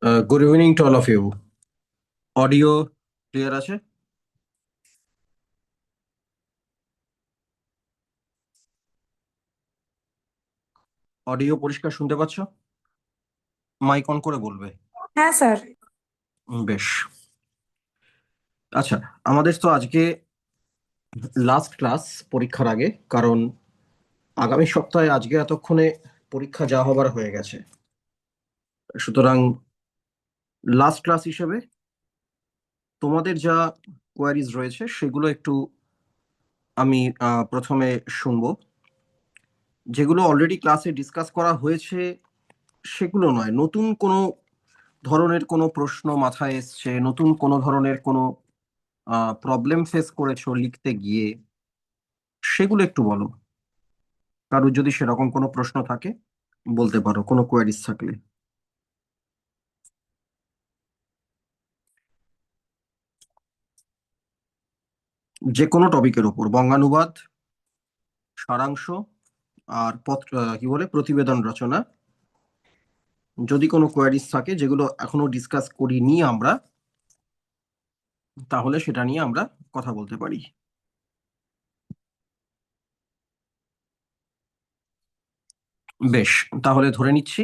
Good evening to all of you. Audio clear আছে? Audio পরিষ্কার শুনতে পাচ্ছ? মাইক অন করে বলবে। হ্যাঁ স্যার। বেশ। আচ্ছা, আমাদের তো আজকে লাস্ট ক্লাস পরীক্ষার আগে, কারণ আগামী সপ্তাহে আজকে এতক্ষণে পরীক্ষা যা হবার হয়ে গেছে। সুতরাং লাস্ট ক্লাস হিসেবে তোমাদের যা কোয়ারিজ রয়েছে সেগুলো একটু আমি প্রথমে শুনবো। যেগুলো অলরেডি ক্লাসে ডিসকাস করা হয়েছে সেগুলো নয়, নতুন কোনো ধরনের কোনো প্রশ্ন মাথায় এসছে, নতুন কোনো ধরনের কোনো প্রবলেম ফেস করেছো লিখতে গিয়ে, সেগুলো একটু বলো। কারোর যদি সেরকম কোনো প্রশ্ন থাকে বলতে পারো, কোনো কোয়ারিজ থাকলে। যে কোনো টপিকের উপর, বঙ্গানুবাদ, সারাংশ, আর কি বলে প্রতিবেদন রচনা, যদি কোনো কোয়ারিজ থাকে যেগুলো এখনো ডিসকাস করিনি আমরা, তাহলে সেটা নিয়ে আমরা কথা বলতে পারি। বেশ, তাহলে ধরে নিচ্ছি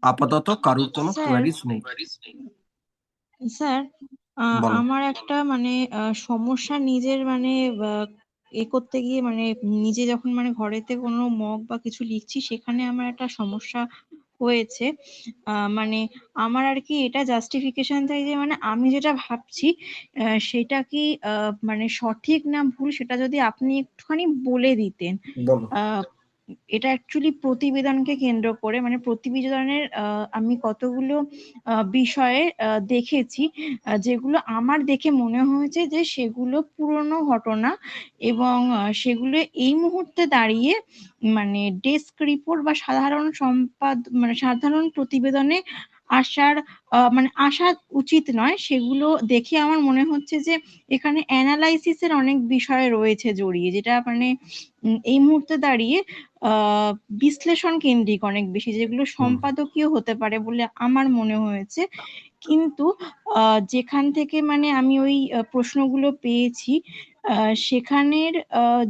আপাতত কারোর কোনো স্যার কোয়ারিজ নেই। স্যার বলো। আমার একটা সমস্যা নিজের করতে গিয়ে নিজে যখন ঘরেতে কোনো মগ বা কিছু লিখছি সেখানে আমার একটা সমস্যা হয়েছে। মানে আমার আর কি এটা জাস্টিফিকেশন চাই যে আমি যেটা ভাবছি সেটা কি সঠিক না ভুল সেটা যদি আপনি একটুখানি বলে দিতেন। বলো। আহ এটা অ্যাকচুয়ালি প্রতিবেদনকে কেন্দ্র করে প্রতিবেদনের আমি কতগুলো বিষয়ে দেখেছি যেগুলো আমার দেখে মনে হয়েছে যে সেগুলো পুরনো ঘটনা এবং সেগুলো এই মুহূর্তে দাঁড়িয়ে ডেস্ক রিপোর্ট বা সাধারণ প্রতিবেদনে আসার আসা উচিত নয়। সেগুলো দেখে আমার মনে হচ্ছে যে এখানে অ্যানালাইসিসের অনেক বিষয় রয়েছে জড়িয়ে, যেটা এই মুহূর্তে দাঁড়িয়ে বিশ্লেষণ কেন্দ্রিক অনেক বেশি, যেগুলো হুম। সম্পাদকীয় হতে পারে বলে আমার মনে হয়েছে। কিন্তু যেখান থেকে আমি ওই প্রশ্নগুলো পেয়েছি সেখানের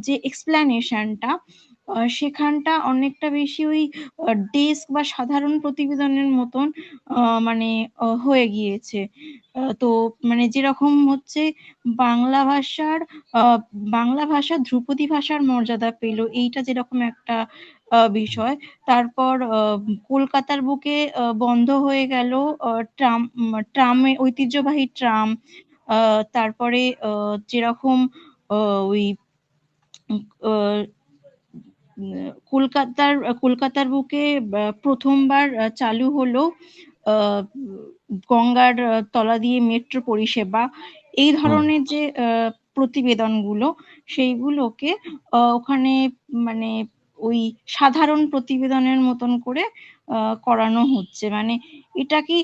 যে এক্সপ্লানেশনটা সেখানটা অনেকটা বেশি ওই ডেস্ক বা সাধারণ প্রতিবেদনের মতন হয়ে গিয়েছে। তো যেরকম হচ্ছে বাংলা ভাষার আহ বাংলা ভাষা ধ্রুপদী ভাষার মর্যাদা পেল, এইটা যেরকম একটা বিষয়। তারপর কলকাতার বুকে বন্ধ হয়ে গেল ট্রামে ঐতিহ্যবাহী ট্রাম। তারপরে যেরকম ওই আহ, কলকাতার কলকাতার বুকে প্রথমবার চালু হলো আহ, গঙ্গার তলা দিয়ে মেট্রো পরিষেবা। এই হুম। ধরনের যে প্রতিবেদনগুলো সেইগুলোকে ওখানে মানে ওই সাধারণ প্রতিবেদনের মতন করে করানো হচ্ছে। এটা কি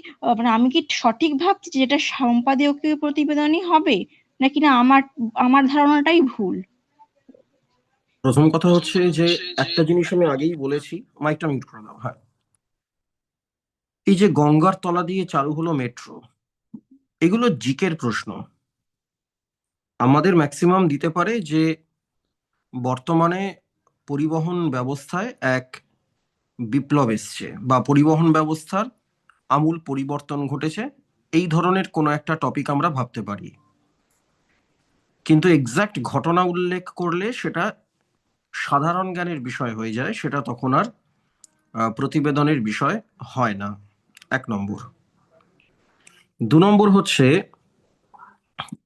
আমি কি সঠিক ভাবছি যে এটা সম্পাদকীয় প্রতিবেদনই হবে, নাকি না আমার আমার ধারণাটাই ভুল? প্রথম কথা হচ্ছে যে একটা জিনিস আমি আগেই বলেছি, মাইকটা মিউট করে দাও। হ্যাঁ, এই যে গঙ্গার তলা দিয়ে চালু হলো মেট্রো, এগুলো জিকের প্রশ্ন। আমাদের ম্যাক্সিমাম দিতে পারে যে বর্তমানে পরিবহন ব্যবস্থায় এক বিপ্লব এসছে বা পরিবহন ব্যবস্থার আমূল পরিবর্তন ঘটেছে, এই ধরনের কোনো একটা টপিক আমরা ভাবতে পারি। কিন্তু এক্সাক্ট ঘটনা উল্লেখ করলে সেটা সাধারণ জ্ঞানের বিষয় হয়ে যায়, সেটা তখন আর প্রতিবেদনের বিষয় হয় না। এক নম্বর। দু নম্বর হচ্ছে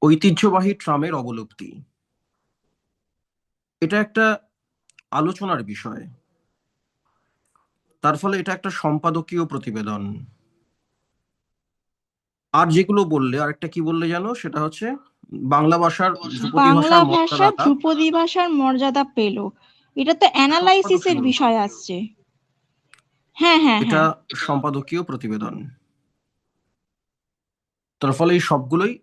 ঐতিহ্যবাহী ট্রামের অবলুপ্তি। এটা একটা আলোচনার বিষয়, তার ফলে এটা একটা সম্পাদকীয় প্রতিবেদন। আর যেগুলো বললে, আরেকটা কি বললে জানো, সেটা হচ্ছে বাংলা ভাষার ধ্রুপদী বাংলা ভাষার ভাষা মর্যাদাটা ধ্রুপদী ভাষার মর্যাদা পেল, এটা তো অ্যানালাইসিসের সম্পাদকীয়, বিষয় আসছে। হ্যাঁ, হ্যাঁ, এটা হ্যাঁ। সম্পাদকীয় প্রতিবেদন। তার ফলে এই সবগুলোই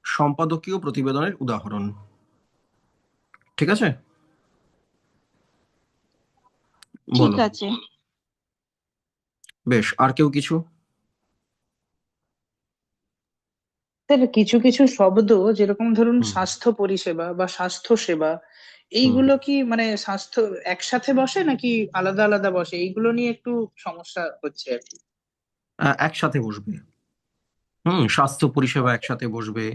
সম্পাদকীয় প্রতিবেদনের উদাহরণ। ঠিক আছে, ঠিক বলো। আছে। বেশ, আর কেউ কিছু? স্যার, কিছু কিছু শব্দ যেরকম ধরুন হুম স্বাস্থ্য পরিষেবা বা স্বাস্থ্য সেবা, হুম এইগুলো কি মানে স্বাস্থ্য একসাথে বসে নাকি আলাদা আলাদা বসে? এইগুলো নিয়ে একটু সমস্যা হচ্ছে আর কি। একসাথে বসবে। স্বাস্থ্য পরিষেবা একসাথে বসবে।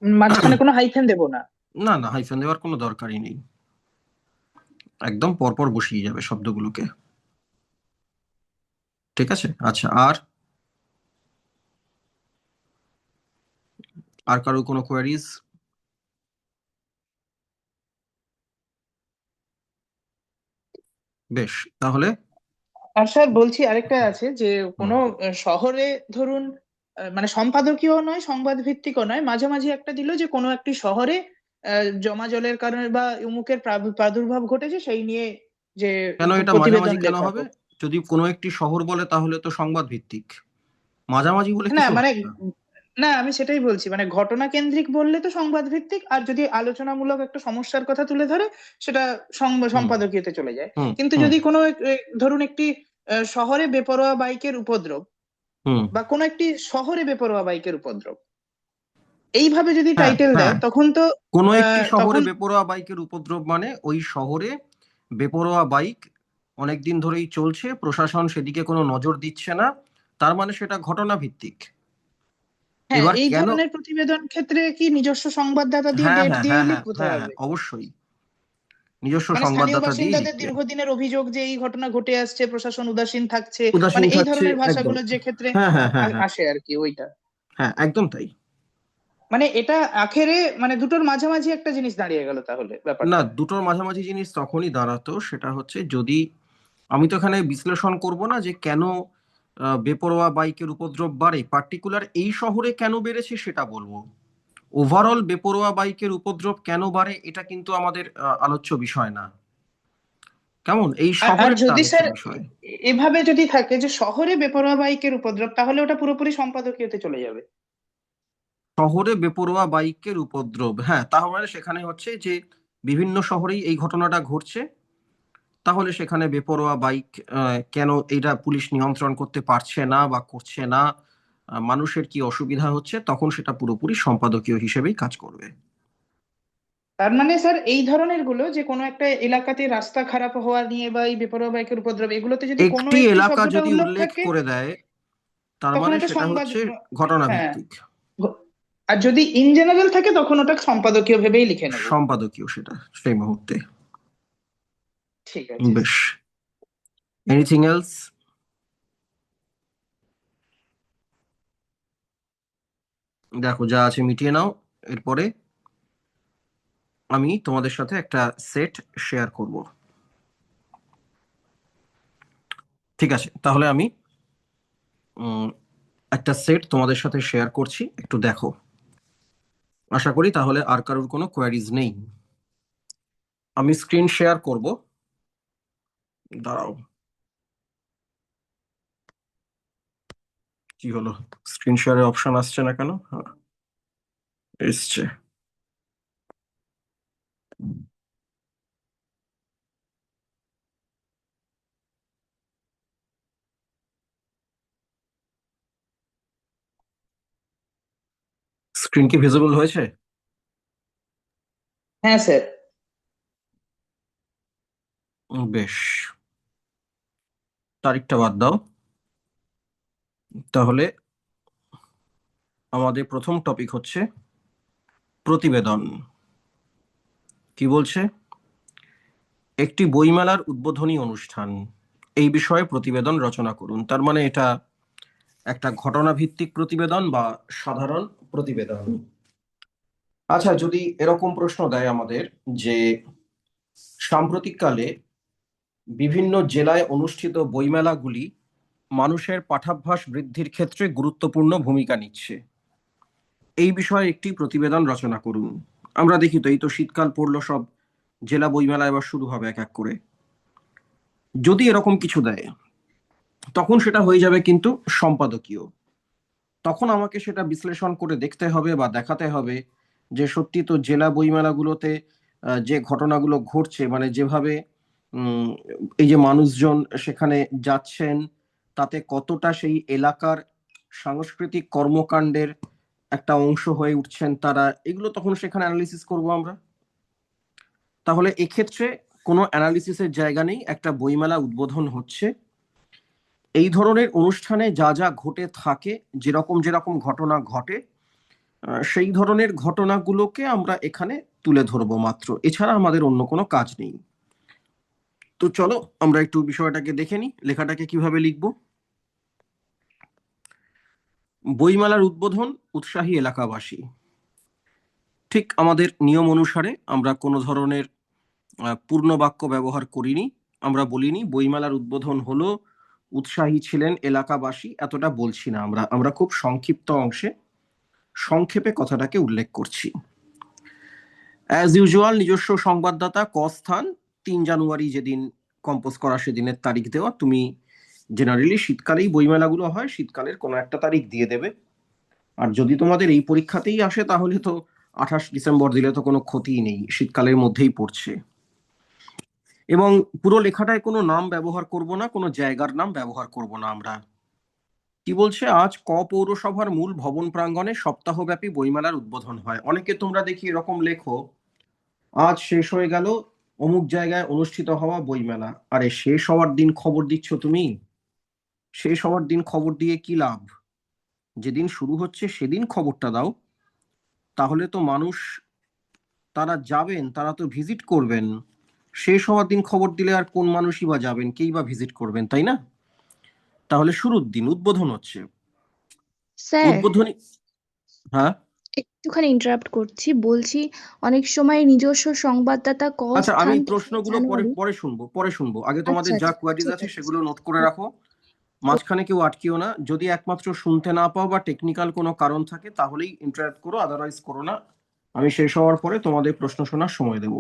মাঝখানে কোনো হাইফেন দেবো না? না না, হাইফেন দেওয়ার কোনো দরকারই নেই, একদম পরপর বসিয়ে যাবে শব্দগুলোকে। ঠিক আছে, আচ্ছা। আর আর কারো কোনো কোয়ারিজ? বেশ, তাহলে আর স্যার বলছি আরেকটা আছে যে হুম কোনো শহরে ধরুন মানে সম্পাদকীয় নয়, সংবাদ ভিত্তিকও নয়, মাঝামাঝি একটা দিল যে কোনো একটি শহরে জমা জলের কারণে বা উমুকের প্রাদুর্ভাব ঘটেছে সেই নিয়ে যে কেন এটা প্রতিবেদন মাঝামাঝি কেন লেখা হবে? হোক। যদি কোনো একটি শহর বলে তাহলে তো সংবাদ ভিত্তিক, মাঝামাঝি বলে না কিছু মানে, হয় না। না আমি সেটাই বলছি, মানে ঘটনা কেন্দ্রিক বললে তো সংবাদ ভিত্তিক, আর যদি আলোচনামূলক একটা সমস্যার কথা তুলে ধরে সেটা হুম সম্পাদকীয়তে চলে যায়। হুম কিন্তু হুম যদি কোনো ধরুন একটি শহরে বেপরোয়া বাইকের উপদ্রব, হুম বা কোনো একটি শহরে বেপরোয়া বাইকের উপদ্রব, এইভাবে যদি হ্যাঁ টাইটেল হ্যাঁ, দেয় তখন তো কোনো একটি শহরে তখন বেপরোয়া বাইকের উপদ্রব মানে ওই শহরে বেপরোয়া বাইক অনেকদিন ধরেই চলছে, প্রশাসন সেদিকে কোনো নজর দিচ্ছে না, তার মানে সেটা ঘটনা ভিত্তিক। হ্যাঁ, এবার এই কেন? ধরনের প্রতিবেদন ক্ষেত্রে কি নিজস্ব সংবাদদাতা দিয়ে হ্যাঁ ডেট হ্যাঁ হ্যাঁ দিয়েই হ্যাঁ লিখতে হ্যাঁ হ্যাঁ, হবে? অবশ্যই নিজস্ব মানে স্থানীয় সংবাদদাতা দিয়েই বাসিন্দাদের লিখবে। দীর্ঘদিনের অভিযোগ যে এই ঘটনা ঘটে আসছে, প্রশাসন উদাসীন থাকছে, উদাসীন মানে এই থাকছে, ধরনের একদম। ভাষাগুলোর যে ক্ষেত্রে হ্যাঁ হ্যাঁ হ্যাঁ হ্যাঁ আসে আর কি ওইটা। হ্যাঁ, একদম তাই। মানে এটা আখেরে মানে দুটোর মাঝামাঝি একটা জিনিস দাঁড়িয়ে গেল তাহলে না, ব্যাপারটা। দুটোর মাঝামাঝি জিনিস তখনই দাঁড়াতো, সেটা হচ্ছে যদি, আমি তো এখানে বিশ্লেষণ করব না যে কেন বেপরোয়া বাইকের উপদ্রব বাড়ে, পার্টিকুলার এই শহরে কেন বেড়েছে সেটা বলবো। ওভারঅল বেপরোয়া বাইকের উপদ্রব কেন বাড়ে এটা কিন্তু আমাদের আলোচ্য বিষয় না। কেমন, এই আর আর শহরের যদি আলোচ্য স্যার বিষয়। এভাবে যদি থাকে যে শহরে বেপরোয়া বাইকের উপদ্রব, তাহলে ওটা পুরোপুরি সম্পাদকীয়তে চলে যাবে। শহরে বেপরোয়া বাইকের উপদ্রব, হ্যাঁ, তাহলে সেখানে হচ্ছে যে বিভিন্ন শহরেই এই ঘটনাটা ঘটছে, তাহলে সেখানে বেপরোয়া বাইক কেন এটা পুলিশ নিয়ন্ত্রণ করতে পারছে না বা করছে না, মানুষের কি অসুবিধা হচ্ছে, তখন সেটা পুরোপুরি সম্পাদকীয় হিসেবেই কাজ করবে। তার মানে স্যার এই ধরনের গুলো যে কোনো একটা এলাকাতে রাস্তা খারাপ হওয়া নিয়ে বা এই বেপরোয়া বাইকের উপদ্রব, এগুলোতে যদি কোনো একটি একটি এলাকা শব্দটা যদি উল্লেখ উল্লেখ থাকে করে দেয় তার তখন মানে এটা সেটা সংবাদ। হচ্ছে ঘটনা হ্যাঁ, ভিত্তিক। আর যদি ইন জেনারেল থাকে তখন ওটা সম্পাদকীয় ভেবেই লিখে নেব। সম্পাদকীয় সেটা সেই মুহূর্তে। ঠিক আছে। বেশ, এনিথিং এলস? দেখো, যা আছে মিটিয়ে নাও, এরপরে আমি তোমাদের সাথে একটা সেট শেয়ার করব। ঠিক আছে, তাহলে আমি উম, একটা সেট তোমাদের সাথে শেয়ার করছি, একটু দেখো। আশা করি তাহলে আর কারোর কোনো কোয়ারিজ নেই। আমি স্ক্রিন শেয়ার করব, দাঁড়াও। কি হলো, স্ক্রিন শেয়ারের অপশন আসছে না কেন? হ্যাঁ, এসছে। স্ক্রিন কি ভিজিবল হয়েছে? হ্যাঁ স্যার। বেশ, তারিখটা বাদ দাও। তাহলে আমাদের প্রথম টপিক হচ্ছে প্রতিবেদন। কি বলছে? একটি বইমেলার উদ্বোধনী অনুষ্ঠান, এই বিষয়ে প্রতিবেদন রচনা করুন। তার মানে এটা একটা ঘটনা ভিত্তিক প্রতিবেদন বা সাধারণ প্রতিবেদন। আচ্ছা, যদি এরকম প্রশ্ন দেয় আমাদের যে সাম্প্রতিককালে বিভিন্ন জেলায় অনুষ্ঠিত বইমেলাগুলি মানুষের পাঠাভ্যাস বৃদ্ধির ক্ষেত্রে গুরুত্বপূর্ণ ভূমিকা নিচ্ছে, এই বিষয়ে একটি প্রতিবেদন রচনা করুন। আমরা দেখি তো, এই তো শীতকাল পড়লো, সব জেলা বইমেলা এবার শুরু হবে এক এক করে। যদি এরকম কিছু দেয় তখন সেটা হয়ে যাবে কিন্তু সম্পাদকীয়। তখন আমাকে সেটা বিশ্লেষণ করে দেখতে হবে বা দেখাতে হবে যে সত্যি তো জেলা বইমেলাগুলোতে যে ঘটনাগুলো ঘটছে, মানে যেভাবে উম, এই যে মানুষজন সেখানে যাচ্ছেন, তাতে কতটা সেই এলাকার সাংস্কৃতিক কর্মকাণ্ডের একটা অংশ হয়ে উঠছেন তারা, এগুলো তখন সেখানে অ্যানালিসিস করব আমরা। তাহলে এক্ষেত্রে কোনো অ্যানালিসিসের জায়গা নেই, একটা বইমেলা উদ্বোধন হচ্ছে, এই ধরনের অনুষ্ঠানে যা যা ঘটে থাকে, যেরকম যেরকম ঘটনা ঘটে, সেই ধরনের ঘটনাগুলোকে আমরা এখানে তুলে ধরবো মাত্র, এছাড়া আমাদের অন্য কোনো কাজ নেই। তো চলো আমরা একটু বিষয়টাকে দেখে নিই, লেখাটাকে কিভাবে লিখবো। বইমেলার উদ্বোধন, উৎসাহী এলাকাবাসী। ঠিক আমাদের নিয়ম অনুসারে আমরা কোনো ধরনের পূর্ণ বাক্য ব্যবহার করিনি, আমরা বলিনি বইমেলার উদ্বোধন হলো, উৎসাহী ছিলেন এলাকাবাসী, এতটা বলছি না, আমরা খুব সংক্ষিপ্ত অংশে সংক্ষেপে কথাটাকে উল্লেখ করছি। অ্যাজ ইউজুয়াল নিজস্ব সংবাদদাতা, স্থান 3 জানুয়ারি, যেদিন কম্পোজ করা সেদিনের তারিখ দেওয়া। তুমি জেনারেলি শীতকালেই বইমেলাগুলো হয়, শীতকালের কোনো একটা তারিখ দিয়ে দেবে। আর যদি তোমাদের এই পরীক্ষাতেই আসে তাহলে তো 28 ডিসেম্বর দিলে তো কোনো ক্ষতিই নেই, শীতকালের মধ্যেই পড়ছে। এবং পুরো লেখাটায় কোনো নাম ব্যবহার করব না, কোনো জায়গার নাম ব্যবহার করব না আমরা। কি বলছে, আজ পৌরসভার মূল ভবন প্রাঙ্গণে সপ্তাহব্যাপী বইমেলার উদ্বোধন হয়। অনেকে তোমরা দেখি এরকম লেখো, আজ শেষ হয়ে গেল অমুক জায়গায় অনুষ্ঠিত হওয়া বইমেলা। আরে শেষ হওয়ার দিন খবর দিচ্ছ তুমি? শেষ হওয়ার দিন খবর দিয়ে কি লাভ? যেদিন শুরু হচ্ছে সেদিন খবরটা দাও, তাহলে তো মানুষ তারা যাবেন, তারা তো ভিজিট করবেন। শেষ হওয়ার দিন খবর দিলে আর কোন মানুষই বা যাবেন, কেই বা ভিজিট করবেন, তাই না? তাহলে শুরুর দিন উদ্বোধন হচ্ছে, স্যার, উদ্বোধনী। হ্যাঁ, একটুখানি ইন্টারাপ্ট করছি, বলছি অনেক সময় নিজস্ব সংবাদদাতা আচ্ছা, আমি স্থান 3 প্রশ্নগুলো পরে জানুয়ারি। পরে শুনবো, পরে শুনবো, আগে তোমাদের আচ্ছা যা আচ্ছা, কোয়ারিজ ঠিক আছে আছে সেগুলো নোট করে ঠিক রাখো। মাঝখানে কেউ আটকিও না, যদি একমাত্র শুনতে না পাও বা টেকনিক্যাল কোনো কারণ থাকে তাহলেই ইন্টারাপ্ট করো, আদারওয়াইজ করো না। আমি শেষ হওয়ার পরে তোমাদের প্রশ্ন শোনার সময় দেব।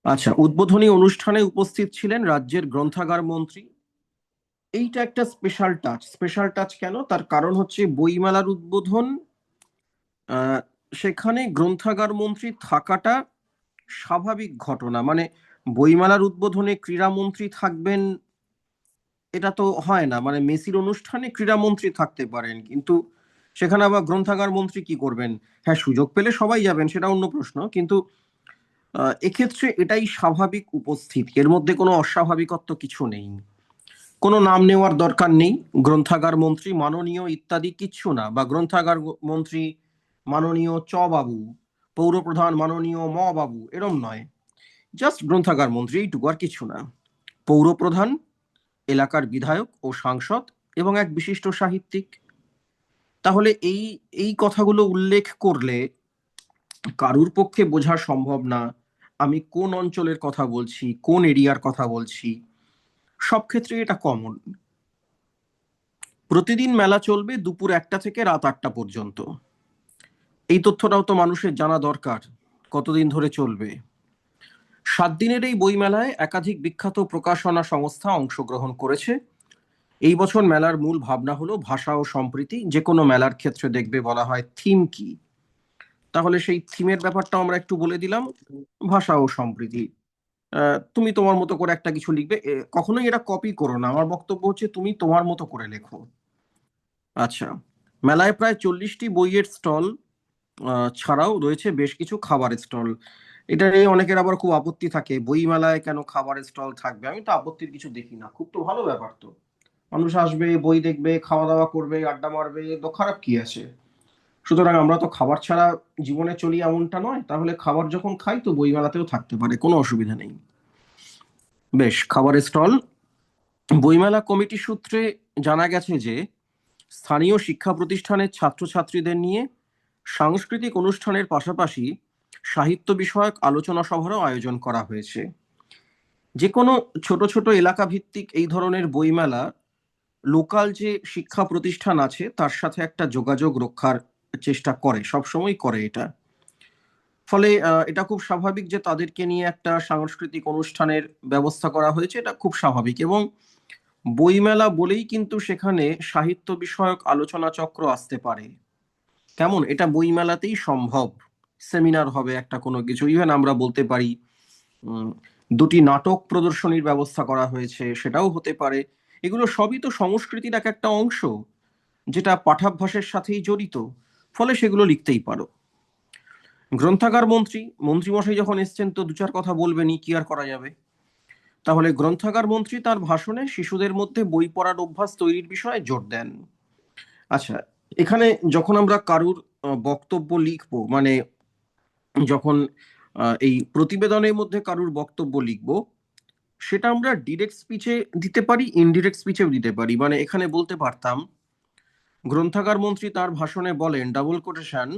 আচ্ছা, উদ্বোধনী অনুষ্ঠানে উপস্থিত ছিলেন রাজ্যের গ্রন্থাগার মন্ত্রী। এইটা একটা স্পেশাল টাচ। স্পেশাল টাচ কেন? তার কারণ হচ্ছে বইমেলার উদ্বোধন, আহ, সেখানে গ্রন্থাগার মন্ত্রী থাকাটা স্বাভাবিক ঘটনা। মানে বইমেলার উদ্বোধনে ক্রীড়ামন্ত্রী থাকবেন এটা তো হয় না, মানে মেসির অনুষ্ঠানে ক্রীড়ামন্ত্রী থাকতে পারেন, কিন্তু সেখানে আবার গ্রন্থাগার মন্ত্রী কি করবেন? হ্যাঁ, সুযোগ পেলে সবাই যাবেন, সেটা অন্য প্রশ্ন, কিন্তু এক্ষেত্রে এটাই স্বাভাবিক উপস্থিতি, এর মধ্যে কোনো অস্বাভাবিকত্ব কিছু নেই। কোনো নাম নেওয়ার দরকার নেই, গ্রন্থাগার মন্ত্রী মাননীয় ইত্যাদি কিচ্ছু না, বা গ্রন্থাগার মন্ত্রী মাননীয় চ বাবু, পৌরপ্রধান মাননীয় ম বাবু, এরম নয়, জাস্ট গ্রন্থাগার মন্ত্রী, এইটুকু, আর কিছু না। পৌরপ্রধান, এলাকার বিধায়ক ও সাংসদ, এবং এক বিশিষ্ট সাহিত্যিক। তাহলে এই এই কথাগুলো উল্লেখ করলে কারুর পক্ষে বোঝা সম্ভব না আমি কোন অঞ্চলের কথা বলছি, কোন এরিয়ার কথা বলছি। সব ক্ষেত্রে এটা কমন। প্রতিদিন মেলা চলবে দুপুর 1টা থেকে রাত 8টা পর্যন্ত। এই তথ্যটাও তো মানুষের জানা দরকার, কতদিন ধরে চলবে। 7 দিনের এই বইমেলায় একাধিক বিখ্যাত প্রকাশনা সংস্থা অংশগ্রহণ করেছে। এই বছর মেলার মূল ভাবনা হলো ভাষা ও সম্প্রীতি। যে কোনো মেলার ক্ষেত্রে দেখবে বলা হয় থিম কি, তাহলে সেই থিমের ব্যাপারটা আমরা একটু বলে দিলাম, ভাষা ও সম্প্রীতি। তুমি তোমার মতো করে একটা কিছু লিখবে, কখনোই এটা কপি করো না, আমার বক্তব্য হচ্ছে তুমি তোমার মতো করে লেখো। আচ্ছা, মেলায় প্রায় 40টি বইয়ের স্টল ছাড়াও রয়েছে বেশ কিছু খাবারের স্টল। এটা নিয়ে অনেকের আবার খুব আপত্তি থাকে, বই মেলায় কেন খাবারের স্টল থাকবে? আমি তো আপত্তির কিছু দেখি না, খুব তো ভালো ব্যাপার তো। মানুষ আসবে, বই দেখবে, খাওয়া দাওয়া করবে, আড্ডা মারবে, তো খারাপ কি আছে? সুতরাং আমরা তো খাবার ছাড়া জীবনে চলি এমনটা নয়, তাহলে খাবার যখন খাই তো বই মেলাতেও থাকতে পারে, কোনো অসুবিধা নেই। বেশ, খাবারের স্টল। বইমেলা কমিটি সূত্রে জানা গেছে যে স্থানীয় শিক্ষা প্রতিষ্ঠানের ছাত্রছাত্রীদের নিয়ে সাংস্কৃতিক অনুষ্ঠানের পাশাপাশি সাহিত্য বিষয়ক আলোচনা সভারও আয়োজন করা হয়েছে। যে কোনো ছোট ছোট এলাকা ভিত্তিক এই ধরনের বইমেলা লোকাল যে শিক্ষা প্রতিষ্ঠান আছে তার সাথে একটা যোগাযোগ রক্ষার চেষ্টা করে, সবসময় করে এটা। ফলে এটা খুব স্বাভাবিক যে তাদেরকে নিয়ে একটা সাংস্কৃতিক অনুষ্ঠানের ব্যবস্থা করা হয়েছে, এটা খুব স্বাভাবিক। এবং বইমেলা বলেই কিন্তু সেখানে সাহিত্য বিষয়ক আলোচনা চক্র আসতে পারে। কেমন? এটা বইমেলাতেই সম্ভব। সেমিনার হবে একটা কোনো কিছু, ইভেন আমরা বলতে পারি 2টি নাটক প্রদর্শনীর ব্যবস্থা করা হয়েছে, সেটাও হতে পারে। এগুলো সবই তো সংস্কৃতির এক একটা অংশ। যেটা পাঠাভ্যাসের সাথেই জড়িত, ফলে সেগুলো লিখতেই পারো। গ্রন্থাগার মন্ত্রীমশাই যখন এসছেন তো দু চার কথা বলবেনই, কি আর করা যাবে। তাহলে গ্রন্থাগার মন্ত্রী তার ভাষণে শিশুদের মধ্যে বই পড়ার অভ্যাস তৈরির বিষয়ে জোর দেন। আচ্ছা, এখানে যখন আমরা কারুর বক্তব্য লিখবো, মানে যখন এই প্রতিবেদনের মধ্যে কারুর বক্তব্য লিখবো, সেটা আমরা ডিরেক্ট স্পিচে দিতে পারি, ইনডিরেক্ট স্পিচেও দিতে পারি। মানে এখানে বলতে পারতাম, গ্রন্থাগার মন্ত্রী তার ভাষণে বলেন, ডাবল কোটেশন,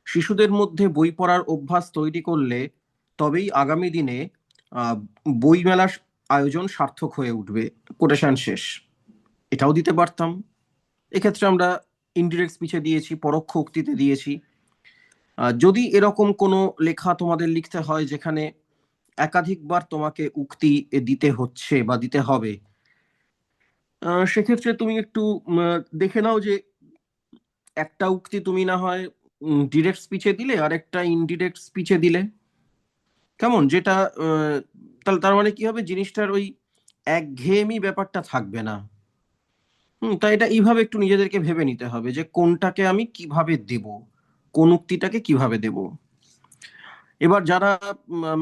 শিশুদের মধ্যে বই পড়ার অভ্যাস তৈরি করলে তবেই আগামী দিনে আহ, বইমেলার আয়োজন সার্থক হয়ে উঠবে, কোটেশন শেষ। এটাও দিতে পারতাম। এক্ষেত্রে আমরা ইনডিরেক্ট স্পিচে দিয়েছি, পরোক্ষ উক্তিতে দিয়েছি। যদি এরকম কোনো লেখা তোমাদের লিখতে হয় যেখানে একাধিকবার তোমাকে উক্তি দিতে হচ্ছে বা দিতে হবে, সেক্ষেত্রে তুমি একটু দেখে নাও যে একটা উক্তি তুমি না হয় ডিরেক্ট স্পিচে দিলে আর একটা ইনডিরেক্ট স্পিচে দিলে, কেমন? যেটা তাহলে তার মানে কি হবে, জিনিসটার ওই একঘেয়েমি ব্যাপারটা থাকবে না। তাই এটা এইভাবে একটু নিজেদেরকে ভেবে নিতে হবে যে কোনটাকে আমি কিভাবে দেব, কোন উক্তিটাকে কিভাবে দেব। এবার যারা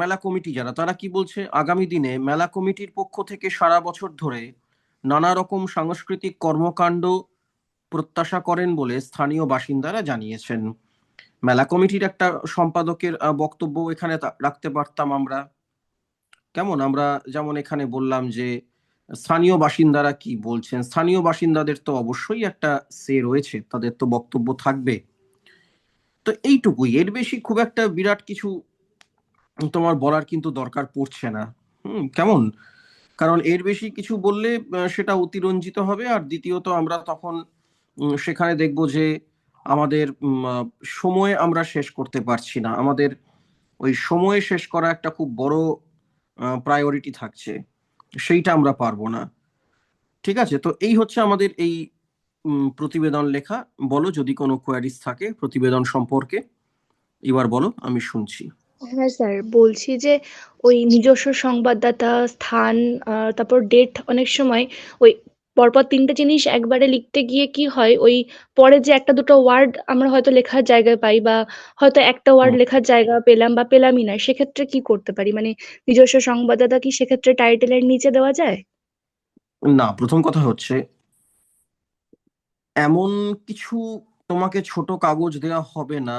মেলা কমিটি, তারা কি বলছে, আগামী দিনে মেলা কমিটির পক্ষ থেকে সারা বছর ধরে নানা রকম সাংস্কৃতিক কর্মকাণ্ড প্রত্যাশা করেন বলে স্থানীয় বাসিন্দারা জানিয়েছেন। মেলা কমিটির একটা সম্পাদকের বক্তব্য এখানে রাখতে পারতাম আমরা, কেমন? আমরা যেমন এখানে বললাম যে স্থানীয় বাসিন্দারা কি বলছেন, স্থানীয় বাসিন্দাদের তো অবশ্যই একটা সে রয়েছে, তাদের তো বক্তব্য থাকবে। তো এইটুকুই, এর বেশি খুব একটা বিরাট কিছু তোমার বলার কিন্তু দরকার পড়ছে না। কেমন? কারণ এর বেশি কিছু বললে সেটা অতিরঞ্জিত হবে, আর দ্বিতীয়ত আমরা তখন সেখানে দেখব যে আমাদের সময়ে আমরা শেষ করতে পারছি না, আমাদের ওই সময়ে শেষ করা একটা খুব বড় প্রায়োরিটি থাকছে, সেইটা আমরা পারবো না। ঠিক আছে, তো এই হচ্ছে আমাদের এই প্রতিবেদন লেখা। বলো যদি কোনো কোয়ারিজ থাকে প্রতিবেদন সম্পর্কে, এবার বলো, আমি শুনছি। হ্যাঁ স্যার, বলছি যে ওই নিজস্ব সংবাদদাতা, স্থান, তারপর ডেট, অনেক সময় ওই পরপর তিনটে জিনিস একবারে লিখতে গিয়ে কি হয়, ওই পরে যে একটা দুটো ওয়ার্ড আমরা হয়তো লেখার জায়গায় পাই, বা হয়তো একটা ওয়ার্ড হুম, লেখার জায়গা পেলাম বা পেলামই না, সেক্ষেত্রে কি করতে পারি? মানে নিজস্ব সংবাদদাতা কি সেক্ষেত্রে টাইটেলের নিচে দেওয়া যায়? না, প্রথম কথা হচ্ছে এমন কিছু তোমাকে ছোট কাগজ দেওয়া হবে না।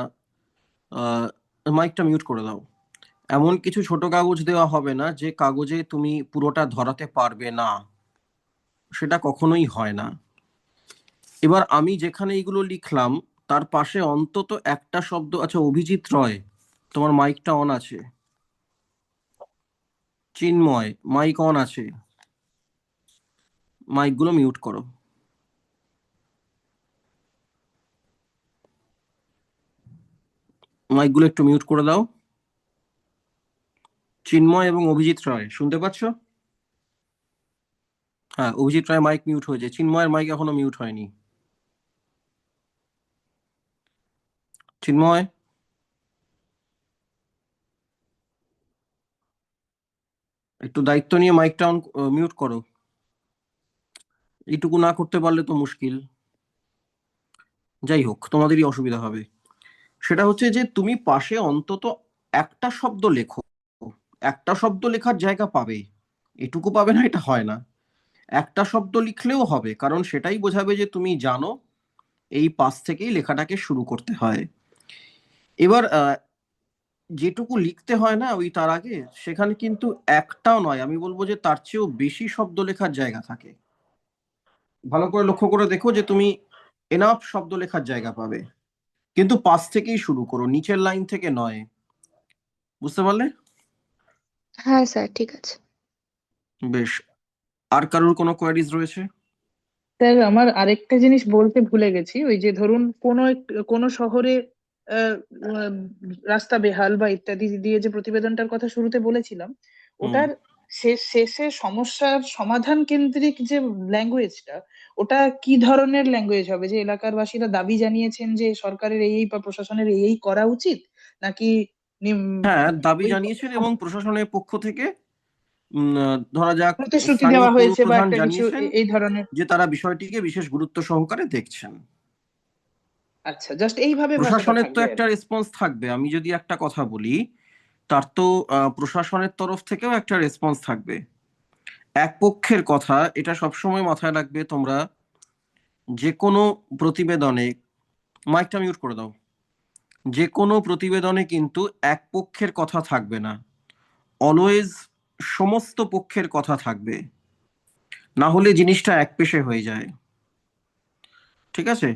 মাইকটা মিউট করে দাও। এমন কিছু ছোট কাগজ দেওয়া হবে না যে কাগজে তুমি পুরোটা ধরাতে পারবে না, সেটা কখনোই হয় না। এবার আমি যেখানে এগুলো লিখলাম তার পাশে অন্তত একটা শব্দ, আচ্ছা অভিজিৎ রয়, তোমার মাইকটা অন আছে? চিন্ময়, মাইক অন আছে? মাইকগুলো মিউট করো। মাইকগুলো একটু মিউট করে দাও। চিন্ময় এবং অভিজিৎ রয়, শুনতে পাচ্ছ? হ্যাঁ, অভিজিৎ রায় মাইক মিউট হয়েছে, চিন্ময়ের মাইক এখনো মিউট হয়নি। চিন্ময়, একটু দায়িত্ব নিয়ে মাইকটা অন মিউট করো। এইটুকু না করতে পারলে তো মুশকিল। যাই হোক, তোমাদেরই অসুবিধা হবে। সেটা হচ্ছে যে তুমি পাশে অন্তত একটা শব্দ লেখো। একটা শব্দ লেখার জায়গা পাবে, এটুকু পাবে না এটা হয় না। একটা শব্দ লিখলেও হবে, কারণ সেটাই বোঝাবে যে তুমি জানো এই পাশ থেকেই লেখাটাকে শুরু করতে হয়। এবার যেটুকু লিখতে হয় না ওই তার আগে, সেখানে কিন্তু একটাও নয়, আমি বলবো যে তার চেয়েও বেশি শব্দ লেখার জায়গা থাকে। ভালো করে লক্ষ্য করে দেখো যে তুমি এনাফ শব্দ লেখার জায়গা পাবে, কিন্তু পাশ থেকেই শুরু করো, নিচের লাইন থেকে নয়। বুঝতে পারলে? হ্যাঁ স্যার, ঠিক আছে। বেশ, আর কারোর কোনো কোয়ারিজ রয়েছে? স্যার, আমার আরেকটা জিনিস বলতে ভুলে গেছি। ওই যে ধরুন কোনো শহরে আহ, আহ, রাস্তা বেহাল বা ইত্যাদি দিয়ে যে প্রতিবেদনটার কথা শুরুতে বলেছিলাম, হুম। ওটার শেষে সমস্যার সমাধান কেন্দ্রিক যে ল্যাঙ্গুয়েজটা, ওটা কি ধরনের ল্যাঙ্গুয়েজ হবে? যে এলাকার বাসীরা দাবি জানিয়েছেন যে সরকারের এই বা প্রশাসনের এই করা উচিত, নাকি হ্যাঁ, দাবি ওই জানিয়েছেন এবং প্রশাসনের পক্ষ থেকে ধরা যাক প্রতিশ্রুতি স্থানীয় দেওয়া হয়েছে বা পৌরপ্রধান একটা কিছু জানিয়েছেন এই ধরনের। যে তারা বিষয়টিকে বিশেষ গুরুত্ব সহকারে দেখছেন। আচ্ছা, জাস্ট এইভাবে ভাষাটা প্রশাসনের তো থাকবে আর একটা কি। রেসপন্স থাকবে। আমি যদি একটা কথা বলি, তার তো প্রশাসনের তরফ থেকেও একটা রেসপন্স থাকবে। এক পক্ষের কথা এটা সবসময় মাথায় রাখবে তোমরা, যে কোনো প্রতিবেদনে, মাইকটা মিউট করে দাও, যে কোনো প্রতিবেদনে কিন্তু এক পক্ষের কথা থাকবে না, অলওয়েজ সমস্ত পক্ষের কথা থাকবে, না হলে জিনিসটা একপেশে হয়ে যায়। ঠিক আছে?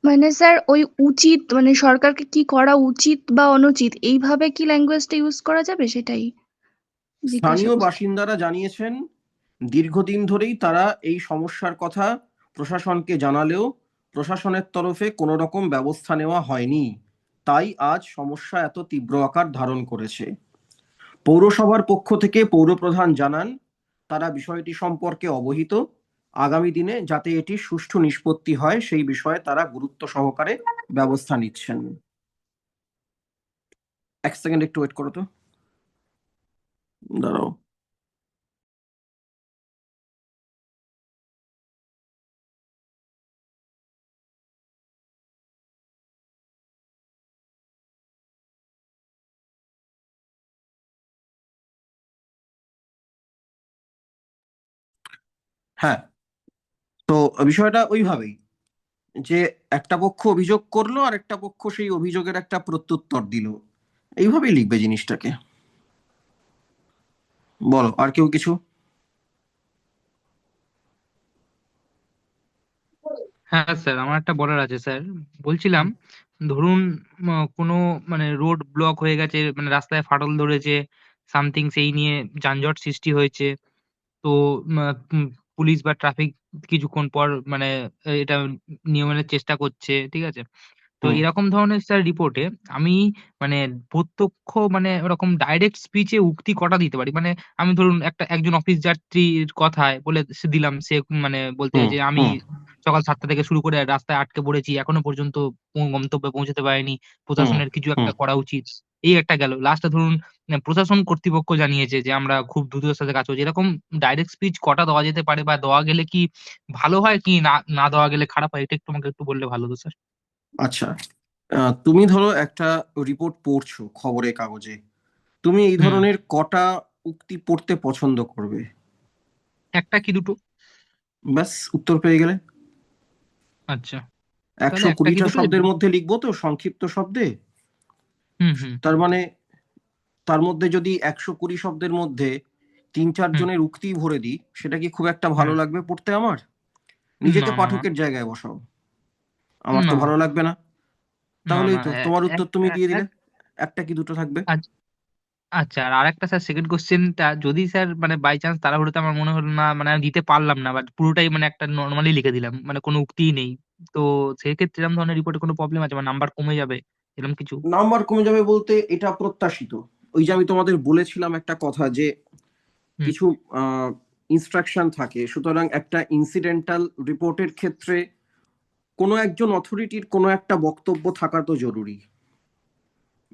মানে স্যার ওই উচিত মানে সরকারকে কি করা উচিত বা অনুচিত এইভাবে কি ল্যাঙ্গুয়েজটা ইউজ করা যাবে সেটাই জিজ্ঞাসা স্থানীয় করছি। বাসিন্দারা জানিয়েছেন দীর্ঘদিন ধরেই তারা এই সমস্যার কথা প্রশাসনকে জানালেও প্রশাসনের তরফে কোনো রকম ব্যবস্থা নেওয়া হয়নি, তাই আজ সমস্যা এত তীব্র আকার ধারণ করেছে। পৌরসভার পক্ষ থেকে পৌরপ্রধান জানান তারা বিষয়টি সম্পর্কে অবহিত, আগামী দিনে যাতে এটি সুষ্ঠু নিষ্পত্তি হয় সেই বিষয়ে তারা গুরুত্ব সহকারে ব্যবস্থা নিচ্ছেন। এক সেকেন্ড একটু ওয়েট করো তো, দাঁড়াও। হ্যাঁ, তো বিষয়টা ওইভাবেই, যে একটা পক্ষ অভিযোগ করলো আর একটা পক্ষ সেই অভিযোগের একটা প্রত্যুত্তর দিল, এইভাবেই লিখবে জিনিসটাকে। বলো আর কেউ কিছু? হ্যাঁ স্যার, আমার একটা বলার আছে স্যার। বলছিলাম, ধরুন কোনো মানে রোড ব্লক হয়ে গেছে, মানে রাস্তায় ফাটল ধরেছে, সামথিং, সেই নিয়ে যানজট সৃষ্টি হয়েছে। তো উম, উম, পুলিশ বা ট্রাফিক কিছুক্ষণ পর মানে এটা নিয়মের চেষ্টা করছে, ঠিক আছে। তো হুম এরকম ধরনের স্যার রিপোর্টে আমি মানে প্রত্যক্ষ মানে ওরকম ডাইরেক্ট স্পিচে উক্তি কটা দিতে পারি? মানে আমি ধরুন একজন অফিস যাত্রীর কথায় বলে দিলাম, সে মানে বলতে হুম যে আমি হুম সকাল 7টা থেকে শুরু করে রাস্তায় আটকে পড়েছি, এখনো পর্যন্ত গন্তব্যে পৌঁছতে পারিনি, হুম প্রশাসনের কিছু হুম একটা করা উচিত। এই একটা গেল, লাস্টে ধরুন প্রশাসন কর্তৃপক্ষ জানিয়েছে যে আমরা খুব দ্রুততার সাথে কাজ করছি। এরকম ডাইরেক্ট স্পিচ কটা দেওয়া যেতে পারে, বা দেওয়া গেলে কি ভালো হয়, কি না না দেওয়া গেলে খারাপ হয়? এটা একটু আমাকে একটু বললে ভালো হতো স্যার। আচ্ছা, তুমি ধরো একটা রিপোর্ট পড়ছো খবরের কাগজে, তুমি এই হুম। ধরনের কটা উক্তি পড়তে পছন্দ করবে? একটা কি দুটো? ব্যাস, উত্তর পেয়ে গেলে। আচ্ছা, তাহলে একশো একটা কি কুড়িটা দুটো শব্দের মধ্যে লিখবো তো, সংক্ষিপ্ত শব্দে। হুম হুম তার মানে তার মধ্যে যদি 120 শব্দের মধ্যে 3-4 হুম জনের উক্তি ভরে দিই, সেটা কি খুব একটা ভালো হুম। লাগবে পড়তে আমার? না নিজেকে না না পাঠকের জায়গায় বসাও, আমার তো না ভালো লাগবে না। না তাহলেই না তো তোমার উত্তর এক তুমি দিয়ে দিলে, এক একটা কি দুটো থাকবে। আচ্ছা। আচ্ছা, আর আরেকটা স্যার, সেকেন্ড কোশ্চেনটা যদি স্যার মানে বাই চান্স তাড়াহুড়োতে আমার মনে হলো না, মানে আমি দিতে পারলাম না, বাট পুরোটাই মানে একটা নর্মালি লিখে দিলাম, মানে কোনো উক্তিই নেই, তো সেক্ষেত্রে এরকম ধরনের রিপোর্টে কোনো প্রবলেম আছে, মানে নাম্বার কমে যাবে এরকম কিছু? নাম্বার কমে যাবে বলতে এটা প্রত্যাশিত। ওই যে আমি তোমাদের বলেছিলাম একটা কথা, যে হুম কিছু ইনস্ট্রাকশন থাকে, সুতরাং একটা ইনসিডেন্টাল রিপোর্টের ক্ষেত্রে কোনো একজন অথরিটির কোনো একটা বক্তব্য থাকা তো জরুরি,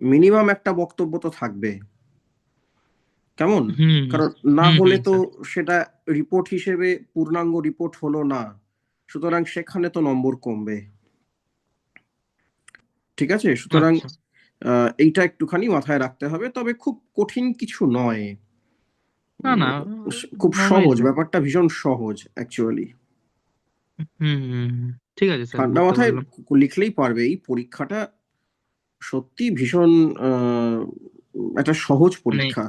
মিনিমাম একটা বক্তব্য তো থাকবে, কেমন? হুম কারণ না হুম হলে হুম তো স্যার। সেটা রিপোর্ট হিসেবে পূর্ণাঙ্গ রিপোর্ট হলো না, সুতরাং সেখানে তো নম্বর কমবে। ঠিক আছে, সুতরাং আচ্ছা। এইটা একটুখানি মাথায় রাখতে হবে, তবে খুব কঠিন কিছু নয়। না না, খুব নর্মালি সহজ, লিখে। ব্যাপারটা ভীষণ সহজ অ্যাকচুয়ালি। হুম হুম হুম। ঠিক আছে স্যার, ঠান্ডা বুঝতে মাথায় পারলাম। লিখলেই পারবে। এই পরীক্ষাটা সত্যি ভীষণ আহ, একটা সহজ মানে পরীক্ষা,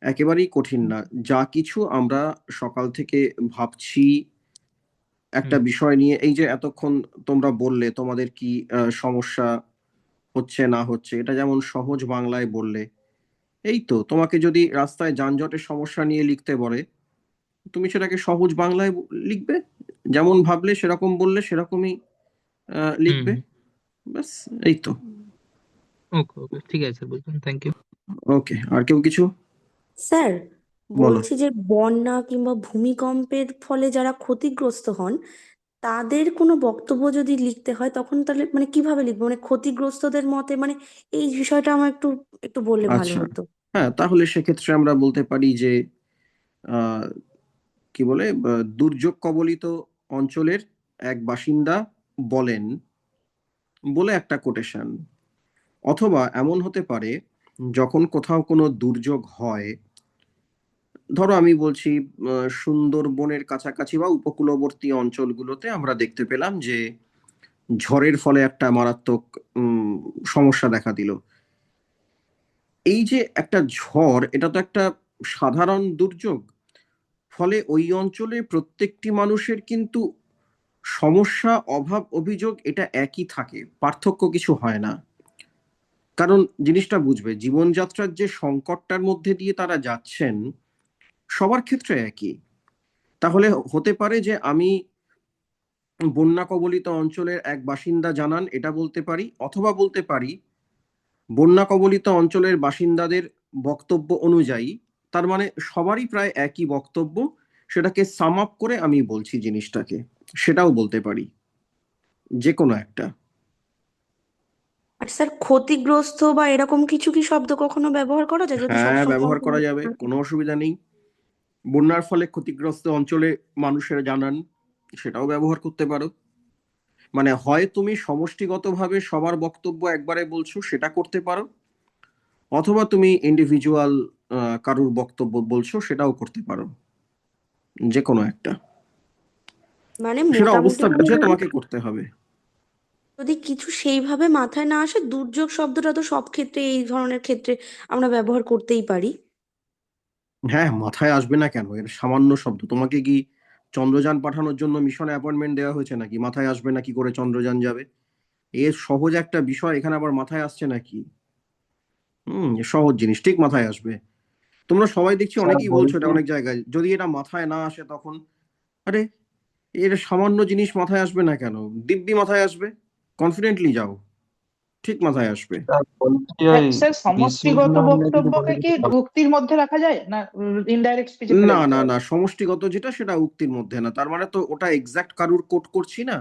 একেবারেই কঠিন না। যা কিছু আমরা সকাল থেকে ভাবছি একটা হুম বিষয় নিয়ে, এই যে এতক্ষণ তোমরা বললে তোমাদের কি সমস্যা হচ্ছে না হচ্ছে, এটা যেমন সহজ বাংলায় বললে, এই তো তোমাকে যদি রাস্তায় যানজটের সমস্যা নিয়ে লিখতে বলে, তুমি সেটাকে সহজ বাংলায় লিখবে, যেমন ভাবলে সেরকম বললে সেরকমই হুম লিখবে। হুম। ব্যাস, এই তো। ওকে ওকে, ঠিক আছে স্যার, বুঝলাম, থ্যাংক ইউ। ওকে, আর কেউ কিছু? স্যার, বলো। বলছি যে বন্যা কিংবা ভূমিকম্পের ফলে যারা ক্ষতিগ্রস্ত হন তাদের কোনো বক্তব্য যদি লিখতে হয় তখন তাহলে মানে কিভাবে লিখবো, মানে ক্ষতিগ্রস্তদের মতে মানে এই বিষয়টা আমার একটু একটু বললে ভালো আচ্ছা, হতো। হ্যাঁ, তাহলে সেক্ষেত্রে আমরা বলতে পারি যে আহ, কি বলে, দুর্যোগ কবলিত অঞ্চলের এক বাসিন্দা বলেন বলে একটা কোটেশন। অথবা এমন হতে পারে, যখন কোথাও কোনো দুর্যোগ হয়, ধরো আমি বলছি সুন্দরবনের কাছাকাছি বা উপকূলবর্তী অঞ্চলগুলোতে আমরা দেখতে পেলাম যে ঝড়ের ফলে একটা মারাত্মক সমস্যা দেখা দিল। এই যে একটা ঝড়, এটা তো একটা সাধারণ দুর্যোগ। ফলে ওই অঞ্চলে প্রত্যেকটি মানুষের কিন্তু সমস্যা, অভাব, অভিযোগ এটা একই থাকে, পার্থক্য কিছু হয় না। কারণ জিনিসটা বুঝবে, জীবনযাত্রার যে সংকটটার মধ্যে দিয়ে তারা যাচ্ছেন সবার ক্ষেত্রে একই। তাহলে হতে পারে যে আমি বন্যা কবলিত অঞ্চলের এক বাসিন্দা জানান এটা বলতে পারি, অথবা বলতে পারি বন্যা কবলিত অঞ্চলের বাসিন্দাদের বক্তব্য অনুযায়ী, তার মানে সবারই প্রায় একই বক্তব্য, সেটাকে সাম আপ করে আমি বলছি জিনিসটাকে, সেটাও বলতে পারি, যে কোনো একটা। আর স্যার ক্ষতিগ্রস্ত বা এরকম কিছু কি শব্দ কখনো ব্যবহার করা যায়, যদি হ্যাঁ, সবসময় ব্যবহার করা যাবে, কোনো অসুবিধা নেই। বন্যার ফলে ক্ষতিগ্রস্ত অঞ্চলে মানুষেরা জানান, সেটাও ব্যবহার করতে পারো। মানে হয় তুমি সমষ্টিগতভাবে সবার বক্তব্য একবারে বলছো, সেটা করতে পারো, অথবা তুমি ইন্ডিভিজুয়াল কারুর বক্তব্য বলছো, সেটাও করতে পারো, যে কোনো একটা। মানে সেটা মোটামুটি অবস্থা বুঝে করে তোমাকে করতে হবে। যদি কিছু সেইভাবে মাথায় না আসে, দুর্যোগ শব্দটা তো সব ক্ষেত্রে, এই ধরনের ক্ষেত্রে আমরা ব্যবহার করতেই পারি। হ্যাঁ, মাথায় আসবে না কেন? এর সামান্য শব্দ। তোমাকে কি চন্দ্রযান পাঠানোর জন্য মিশনে অ্যাপয়েন্টমেন্ট দেওয়া হয়েছে নাকি? মাথায় আসবে না কি করে চন্দ্রযান যাবে? এর সহজ একটা বিষয় এখানে আবার মাথায় আসছে নাকি? সহজ জিনিস, ঠিক মাথায় আসবে। তোমরা সবাই দেখছি স্যার অনেকেই বলছো বলছি এটা অনেক জায়গায়, যদি এটা মাথায় না আসে তখন, আরে এর সামান্য জিনিস মাথায় আসবে না কেন? দিব্যি মাথায় আসবে, কনফিডেন্টলি যাও, ঠিক মাথায় আসবে। স্যার বলছি ওই স্যার বিশ্ব সমষ্টিগত উষ্ণায়ন নিয়ে যদি বক্তব্যকে কোনো কি কিছু উক্তির মধ্যে রাখা যায়, না ইনডাইরেক্ট স্পিচে ফেলে না দিতে না হবে? না, সমষ্টিগত যেটা সেটা উক্তির মধ্যে না, তার মানে তো ওটা এক্সাক্ট কারুর কোট করছি না,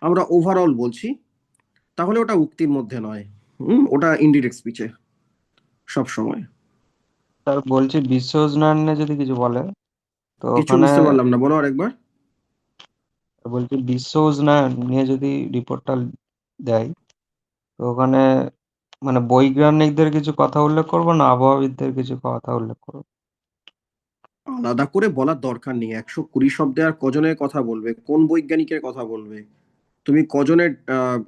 আমরা ওভারঅল বলছি, তাহলে ওটা উক্তির মধ্যে নয়। ওটা ইনডিরেক্ট স্পিচে সব সময়। স্যার বলছি বিশ্ব উষ্ণায়ন নিয়ে যদি কিছু বলে তো কিছু ওখানে বুঝতে পারলাম না, বলো আরেকবার। বলছি বিশ্ব উষ্ণায়ন নিয়ে যদি রিপোর্টটা দেয় তো ওখানে মানে বৈজ্ঞানিকদের কিছু কথা উল্লেখ করবো না আবহাওয়াবিদদের কিছু কথা উল্লেখ করবো? আলাদা করে বলার দরকার নেই, 120 শব্দে আর কজনের কথা বলবে, কোন বৈজ্ঞানিকের কথা বলবে, তুমি কজনের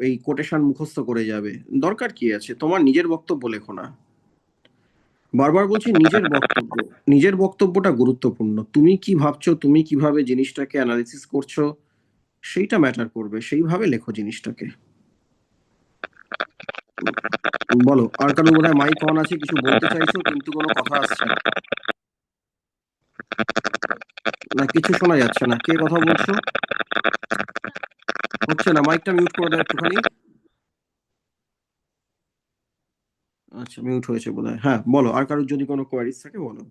এই কোটেশন মুখস্থ করে যাবে? দরকার কি আছে? তোমার নিজের বক্তব্য লেখো না। বারবার বলছি, নিজের বক্তব্য, নিজের বক্তব্যটা গুরুত্বপূর্ণ। তুমি কি ভাবছো, তুমি কিভাবে জিনিসটাকে অ্যানালিসিস করছো, সেইটা ম্যাটার করবে, সেইভাবে লেখো জিনিসটাকে। বলো, আর কারো বোধহয় মাইক অন আছে, কিছু বলতে চাইছো কিন্তু কোনো কথা আসছে না, না কিছু শোনা যাচ্ছে না, কে কথা বলছো? হচ্ছে না, মাইকটা মিউট করে দাও একটুখানি। আচ্ছা, মিউট হয়েছে বোধহয়। হ্যাঁ বলো, আর কারোর যদি কোনো কোয়ারিজ থাকে বলো।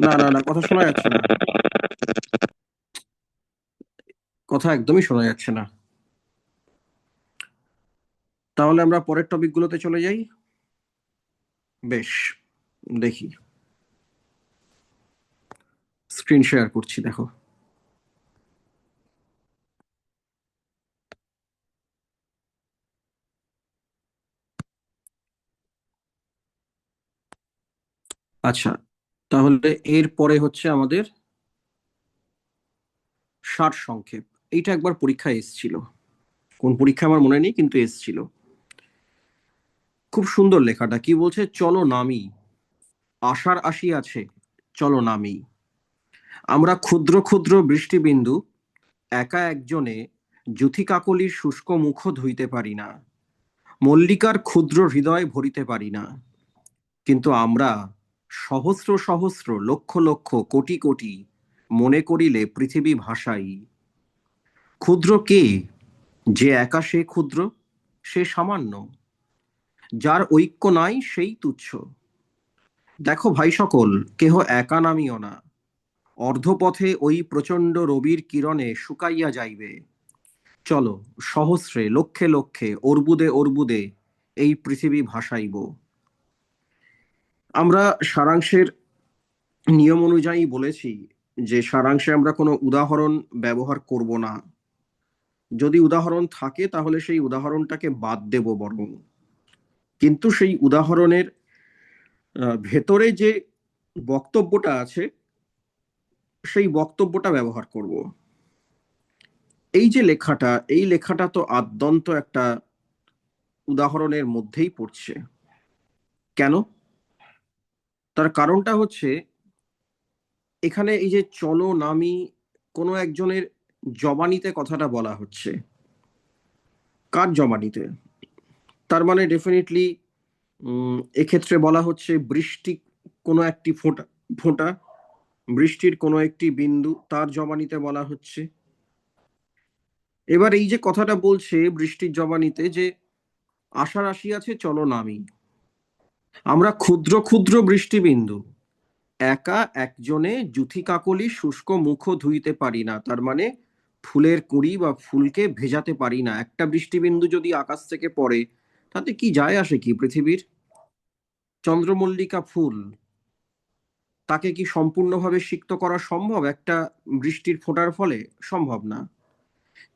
না না না, কথা শোনা যাচ্ছে না, কথা একদমই শোনা যাচ্ছে না। তাহলে আমরা পরের টপিক গুলোতে চলে যাই। বেশ, দেখি, স্ক্রিন শেয়ার করছি, দেখো। আচ্ছা, তাহলে এর পরে হচ্ছে আমাদের সার সংক্ষেপ। এইটা একবার পরীক্ষায় এসেছিল, কোন পরীক্ষা আমার মনে নেই, কিন্তু এসেছিল। খুব সুন্দর লেখাটা, কি বলছে, চলো নামি, আশার আসিয়াছে, চলো নামি। আমরা ক্ষুদ্র ক্ষুদ্র বৃষ্টিবিন্দু, একা একজনে যুথিকাকলির শুষ্ক মুখ ধুইতে পারি না, মল্লিকার ক্ষুদ্র হৃদয় ভরিতে পারি না, কিন্তু আমরা সহস্র সহস্র লক্ষ লক্ষ কোটি কোটি মনে করিলে পৃথিবী ভাষাই। ক্ষুদ্র কে? যে একা সে ক্ষুদ্র, সে সামান্য, যার ঐক্য নাই সেই তুচ্ছ। দেখো ভাই সকল, কেহ একা নামিও না, অর্ধপথে ওই প্রচণ্ড রবির কিরণে শুকাইয়া যাইবে। চলো সহস্রে লক্ষে লক্ষে অর্বুদে অর্বুদে এই পৃথিবী ভাসাইব। আমরা সারাংশের নিয়ম অনুযায়ী বলেছি যে সারাংশে আমরা কোনো উদাহরণ ব্যবহার করব না। যদি উদাহরণ থাকে তাহলে সেই উদাহরণটাকে বাদ দেব বরং, কিন্তু সেই উদাহরণের ভেতরে যে বক্তব্যটা আছে সেই বক্তব্যটা ব্যবহার করব। এই যে লেখাটা, এই লেখাটা তো আদ্যন্ত একটা উদাহরণের মধ্যেই পড়ছে। কেন? তার কারণটা হচ্ছে এখানে এই যে চলো নামি, কোনো একজনের জবানিতে কথাটা বলা হচ্ছে। কার জবানিতে? তার মানে ডেফিনেটলি এক্ষেত্রে বলা হচ্ছে বৃষ্টি, কোনো একটি ফোঁটা ফোঁটা বৃষ্টির কোনো একটি বিন্দু, তার জবানিতে বলা হচ্ছে। এবার এই যে কথাটা বলছে বৃষ্টির জবানিতে, যে আশা রাশি আছে চলো নামি, আমরা ক্ষুদ্র ক্ষুদ্র বৃষ্টিবিন্দু, একা একজনে জুথি কাকলি শুষ্ক মুখ ধুইতে পারি না। তার মানে ফুলের কুঁড়ি বা ফুলকে ভেজাতে পারি না। একটা বৃষ্টিবিন্দু যদি আকাশ থেকে পড়ে তাতে কি যায় আসে কি পৃথিবীর? চন্দ্রমল্লিকা ফুল, তাকে কি সম্পূর্ণভাবে সিক্ত করা সম্ভব একটা বৃষ্টির ফোঁটার ফলে? সম্ভব না।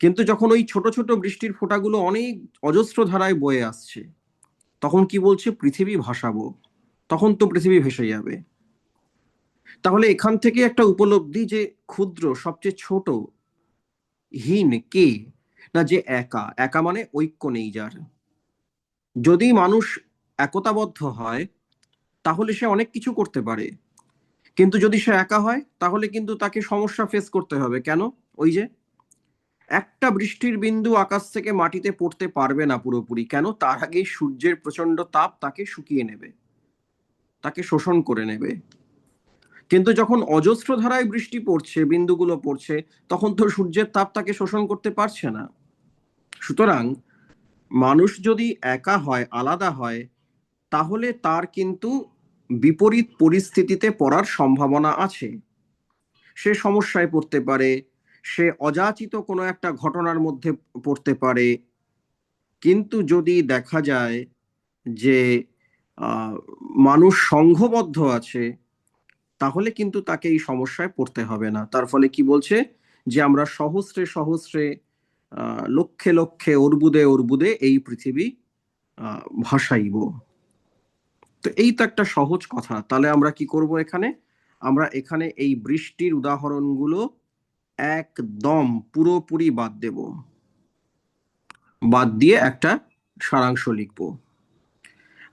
কিন্তু যখন ওই ছোট ছোট বৃষ্টির ফোঁটাগুলো অনেক অজস্র ধারায় বয়ে আসছে, তখন কি বলছে? পৃথিবী ভাসাবো। তখন তো পৃথিবী ভেসে যাবে। তাহলে এখান থেকে একটা উপলব্ধি যে ক্ষুদ্র, সবচেয়ে ছোট, হীন কে? না, যে একা। একা মানে ঐক্য নেই যার। যদি মানুষ একতাবদ্ধ হয় তাহলে সে অনেক কিছু করতে পারে, কিন্তু যদি সে একা হয় তাহলে কিন্তু তাকে সমস্যা ফেস করতে হবে। কেন? ওই যে একটা বৃষ্টির বিন্দু আকাশ থেকে মাটিতে পড়তে পারবে না পুরোপুরি। কেন? তার আগেই সূর্যের প্রচন্ড তাপ তাকে শুকিয়ে নেবে, তাকে শোষণ করে নেবে। কিন্তু যখন অজস্র ধারায় বৃষ্টি পড়ছে, বিন্দুগুলো পড়ছে, তখন তো সূর্যের তাপ তাকে শোষণ করতে পারছে না। সুতরাং মানুষ যদি একা হয়, আলাদা হয়, তাহলে তার কিন্তু বিপরীত পরিস্থিতিতে পড়ার সম্ভাবনা আছে। সে সমস্যায় পড়তে পারে, সে অযাচিত কোনো একটা ঘটনার মধ্যে পড়তে পারে। কিন্তু যদি দেখা যায় যে আহ, মানুষ সংঘবদ্ধ আছে, তাহলে কিন্তু তাকে এই সমস্যায় পড়তে হবে না। তার ফলে কি বলছে? যে আমরা সহস্রে সহস্রে, লক্ষে লক্ষে, অর্বুদে অর্বুদে এই পৃথিবী ভাসাইব। তো এই তো একটা সহজ কথা। তাহলে আমরা কি করব এখানে? আমরা এখানে এই বৃষ্টির উদাহরণগুলো একদম পুরোপুরি বাদ দেব, বাদ দিয়ে একটা সারাংশ লিখব।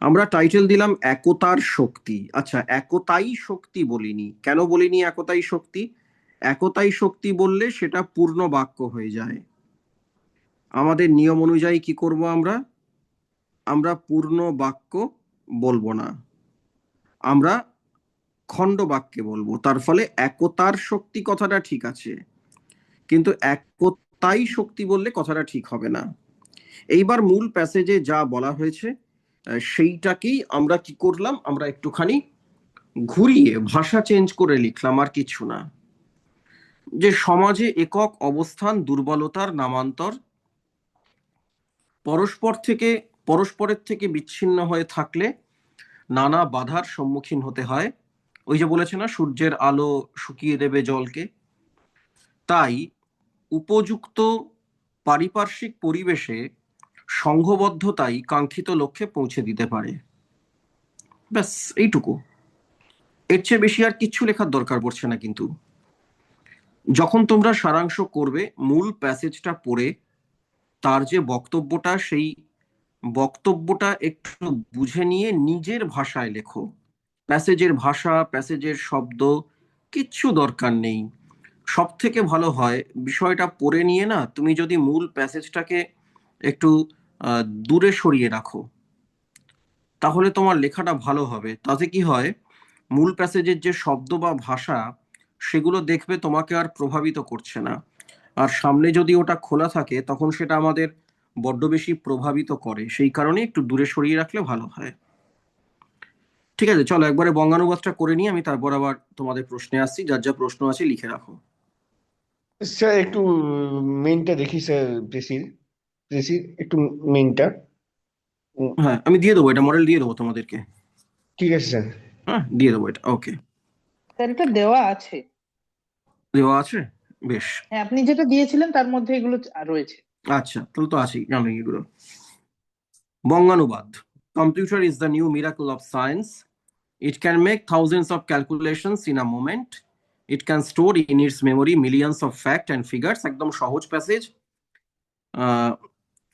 আমরা টাইটেল দিলাম একতার শক্তি। আচ্ছা, একতাই শক্তি বলিনি। কেন বলিনি একতাই শক্তি? একতাই শক্তি বললে সেটা পূর্ণ বাক্য হয়ে যায়। আমাদের নিয়ম অনুযায়ী কি করব আমরা? আমরা পূর্ণ বাক্য বলবো না, আমরা খণ্ড বাক্যে বলবো। তার ফলে একতার শক্তি কথাটা ঠিক আছে, কিন্তু একতাই শক্তি বললে কথাটা ঠিক হবে না। এইবার মূল প্যাসেজে যা বলা হয়েছে সেইটাকেই আমরা কি করলাম? আমরা একটুখানি ঘুরিয়ে ভাষা চেঞ্জ করে লিখলাম, আর কিছু না। যে সমাজে একক অবস্থান দুর্বলতার নামান্তর, পরস্পরের থেকে বিচ্ছিন্ন হয়ে থাকলে নানা বাধার সম্মুখীন হতে হয়। ওই যে বলেছে না, সূর্যের আলো শুকিয়ে দেবে জলকে। তাই উপযুক্ত পারিপার্শ্বিক পরিবেশে সংঘবদ্ধতাই কাঙ্ক্ষিত লক্ষ্যে পৌঁছে দিতে পারে। ব্যাস এইটুকু। এর চেয়ে বেশি আর কিচ্ছু লেখার দরকার পড়ছে না। কিন্তু যখন তোমরা সারাংশ করবে, মূল প্যাসেজটা পড়ে তার যে বক্তব্যটা, সেই বক্তব্যটা একটু বুঝে নিয়ে নিজের ভাষায় লেখো। প্যাসেজের ভাষা, প্যাসেজের শব্দ কিচ্ছু দরকার নেই। সব থেকে ভালো হয় বিষয়টা পড়ে নিয়ে না, তুমি যদি মূল প্যাসেজটাকে একটু দূরে সরিয়ে রাখো, তাহলে তোমার লেখাটা ভালো হবে। তাতে কি হয়, মূল প্যাসেজের যে শব্দ বা ভাষা, সেগুলো দেখবে তোমাকে আর প্রভাবিত করছে না। আর সামনে যদি ওটা খোলা থাকে তখন সেটা আমাদের বড্ড বেশি প্রভাবিত করে। সেই কারণে একটু দূরে সরিয়ে রাখলে ভালো হয়। ঠিক আছে, চলো একবারে বঙ্গানুবাদটা করে নিই, আমি তারপর আবার তোমাদের প্রশ্নে আসছি। যার যা প্রশ্ন আছে লিখে রাখো। স্যার একটু মেইনটা দেখি স্যার, প্রেসির প্রেসির একটু মেইনটা উম, হ্যাঁ, আমি দিয়ে দেবো, এটা মডেল দিয়ে দেবো তোমাদেরকে। ঠিক আছে স্যার। হ্যাঁ, দিয়ে দেবো এটা। ওকে, স্যার এটা দেওয়া আছে। দেওয়া আছে, বেশ। হ্যাঁ, আপনি যেটা দিয়েছিলেন তার মধ্যে এগুলো রয়েছে। আচ্ছা, তাহলে তো আছেই, জানো এগুলো। বঙ্গানুবাদ। Computer is the new miracle of science. It can make thousands of calculations in a moment. It can store in its memory millions of facts and figures. একদম সহজ passage.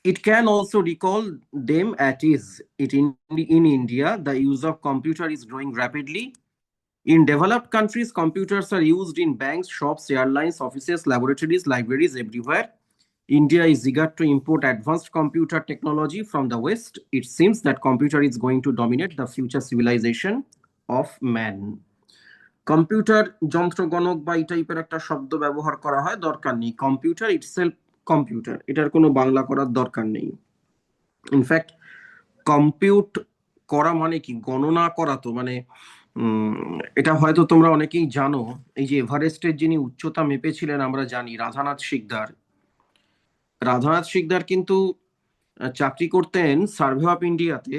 It can also recall them at ease. In India, the use of computer is growing rapidly. In developed countries, computers are used in banks, shops, airlines, offices, laboratories, libraries, everywhere. India is eager to import advanced computer technology from the West. It seems that computer is going to dominate the future civilization of man. Computer যন্ত্রগণক বা এই টাইপের একটা শব্দ ব্যবহার করা হয়, দরকার নেই। কম্পিউটার ইটসেলফ কম্পিউটার, এটার কোনো বাংলা করার দরকার নেই। ইনফ্যাক্ট কম্পিউট করা মানে কি, গণনা করা, তো মানে এটা হয়তো তোমরা অনেকেই জানো। এই যে এভারেস্টের যিনি উচ্চতা মেপেছিলেন আমরা জানি, রাধানাথ শিকদার। রাধানাথ শিকদার কিন্তু চাকরি করতেন সার্ভে অফ ইন্ডিয়াতে,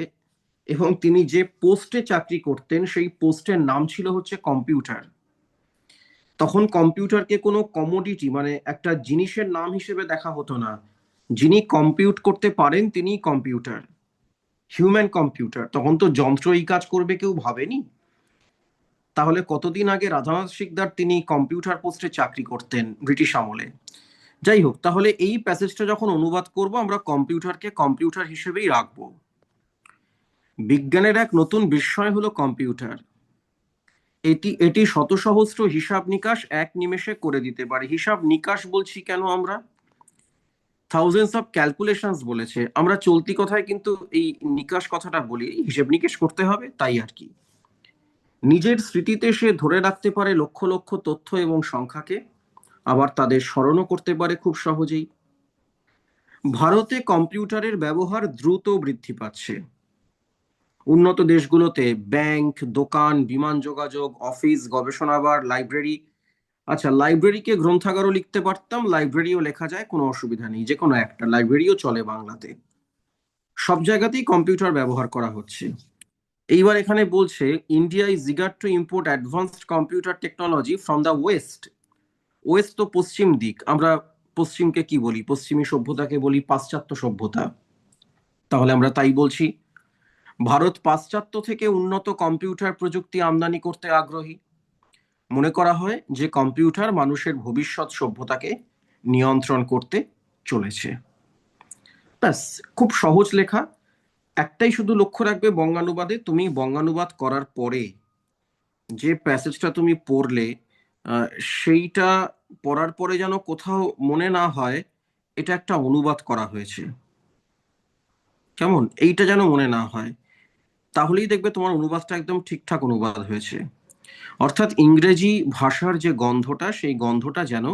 এবং তিনি যে পোস্টে চাকরি করতেন সেই পোস্টের নাম ছিল হচ্ছে কম্পিউটার। তখন কম্পিউটারকে কোনো কমোডিটি মানে একটা জিনিসের নাম হিসেবে দেখা হতো না। যিনি কম্পিউট করতে পারেন তিনি কম্পিউটার, হিউম্যান কম্পিউটার। তখন তো যন্ত্র এই কাজ করবে কেউ ভাবেনি। তাহলে কতদিন আগে রাধানাথ শিকদার তিনি কম্পিউটার পোস্টে চাকরি করতেন ব্রিটিশ আমলে। যাই হোক, তাহলে এই প্যাসেজটা যখন অনুবাদ করব আমরা কম্পিউটারকে কম্পিউটার হিসেবেই রাখবো। বিজ্ঞানের এক নতুন বিস্ময় হলো কম্পিউটার। এটি শত সহস্র হিসাব নিকাশ এক নিমেষে করে দিতে পারে। হিসাব নিকাশ বলছি কেন আমরা, থাউজেন্ডস অফ ক্যালকুলেশনস বলেছে, আমরা চলতি কথায় কিন্তু এই নিকাশ কথাটা বলি, হিসেব নিকেশ করতে হবে তাই আর কি। নিজের স্মৃতিতে সে ধরে রাখতে পারে লক্ষ লক্ষ তথ্য এবং সংখ্যাকে, আবার তাদের স্মরণও করতে পারে খুব সহজেই। ভারতে কম্পিউটারের ব্যবহার দ্রুত বৃদ্ধি পাচ্ছে। উন্নত দেশগুলোতে ব্যাংক, দোকান, বিমান যোগাযোগ, অফিস, গবেষণাগার, লাইব্রেরি, আচ্ছা লাইব্রেরিকে গ্রন্থাগারও লিখতে পারতাম, লাইব্রেরিও লেখা যায়, কোনো অসুবিধা নেই, যে কোনো একটা লাইব্রেরিও চলে বাংলাতে। সব জায়গাতেই কম্পিউটার ব্যবহার করা হচ্ছে। এইবার এখানে বলছে India is eager to import advanced computer technology from the West. West তো পশ্চিম দিক, আমরা পশ্চিমকে কি বলি, পশ্চিমী সভ্যতাকে বলি পাশ্চাত্য সভ্যতা। তাহলে আমরা তাই বলছি। ভারত পাশ্চাত্য থেকে উন্নত কম্পিউটার প্রযুক্তি আমদানি করতে আগ্রহী। মনে করা হয় যে কম্পিউটার মানুষের ভবিষ্যৎ সভ্যতাকে নিয়ন্ত্রণ করতে চলেছে। ব্যাস, খুব সহজ লেখা। একটাই শুধু লক্ষ্য রাখবে বঙ্গানুবাদে, তুমি বঙ্গানুবাদ করার পরে যে প্যাসেজটা তুমি পড়লে সেইটা পড়ার পরে যেন কোথাও মনে না হয় এটা একটা অনুবাদ করা হয়েছে, কেমন, এইটা যেন মনে না হয়। তাহলেই দেখবে তোমার অনুবাদটা একদম ঠিকঠাক অনুবাদ হয়েছে। অর্থাৎ ইংরেজি ভাষার যে গন্ধটা, সেই গন্ধটা যেন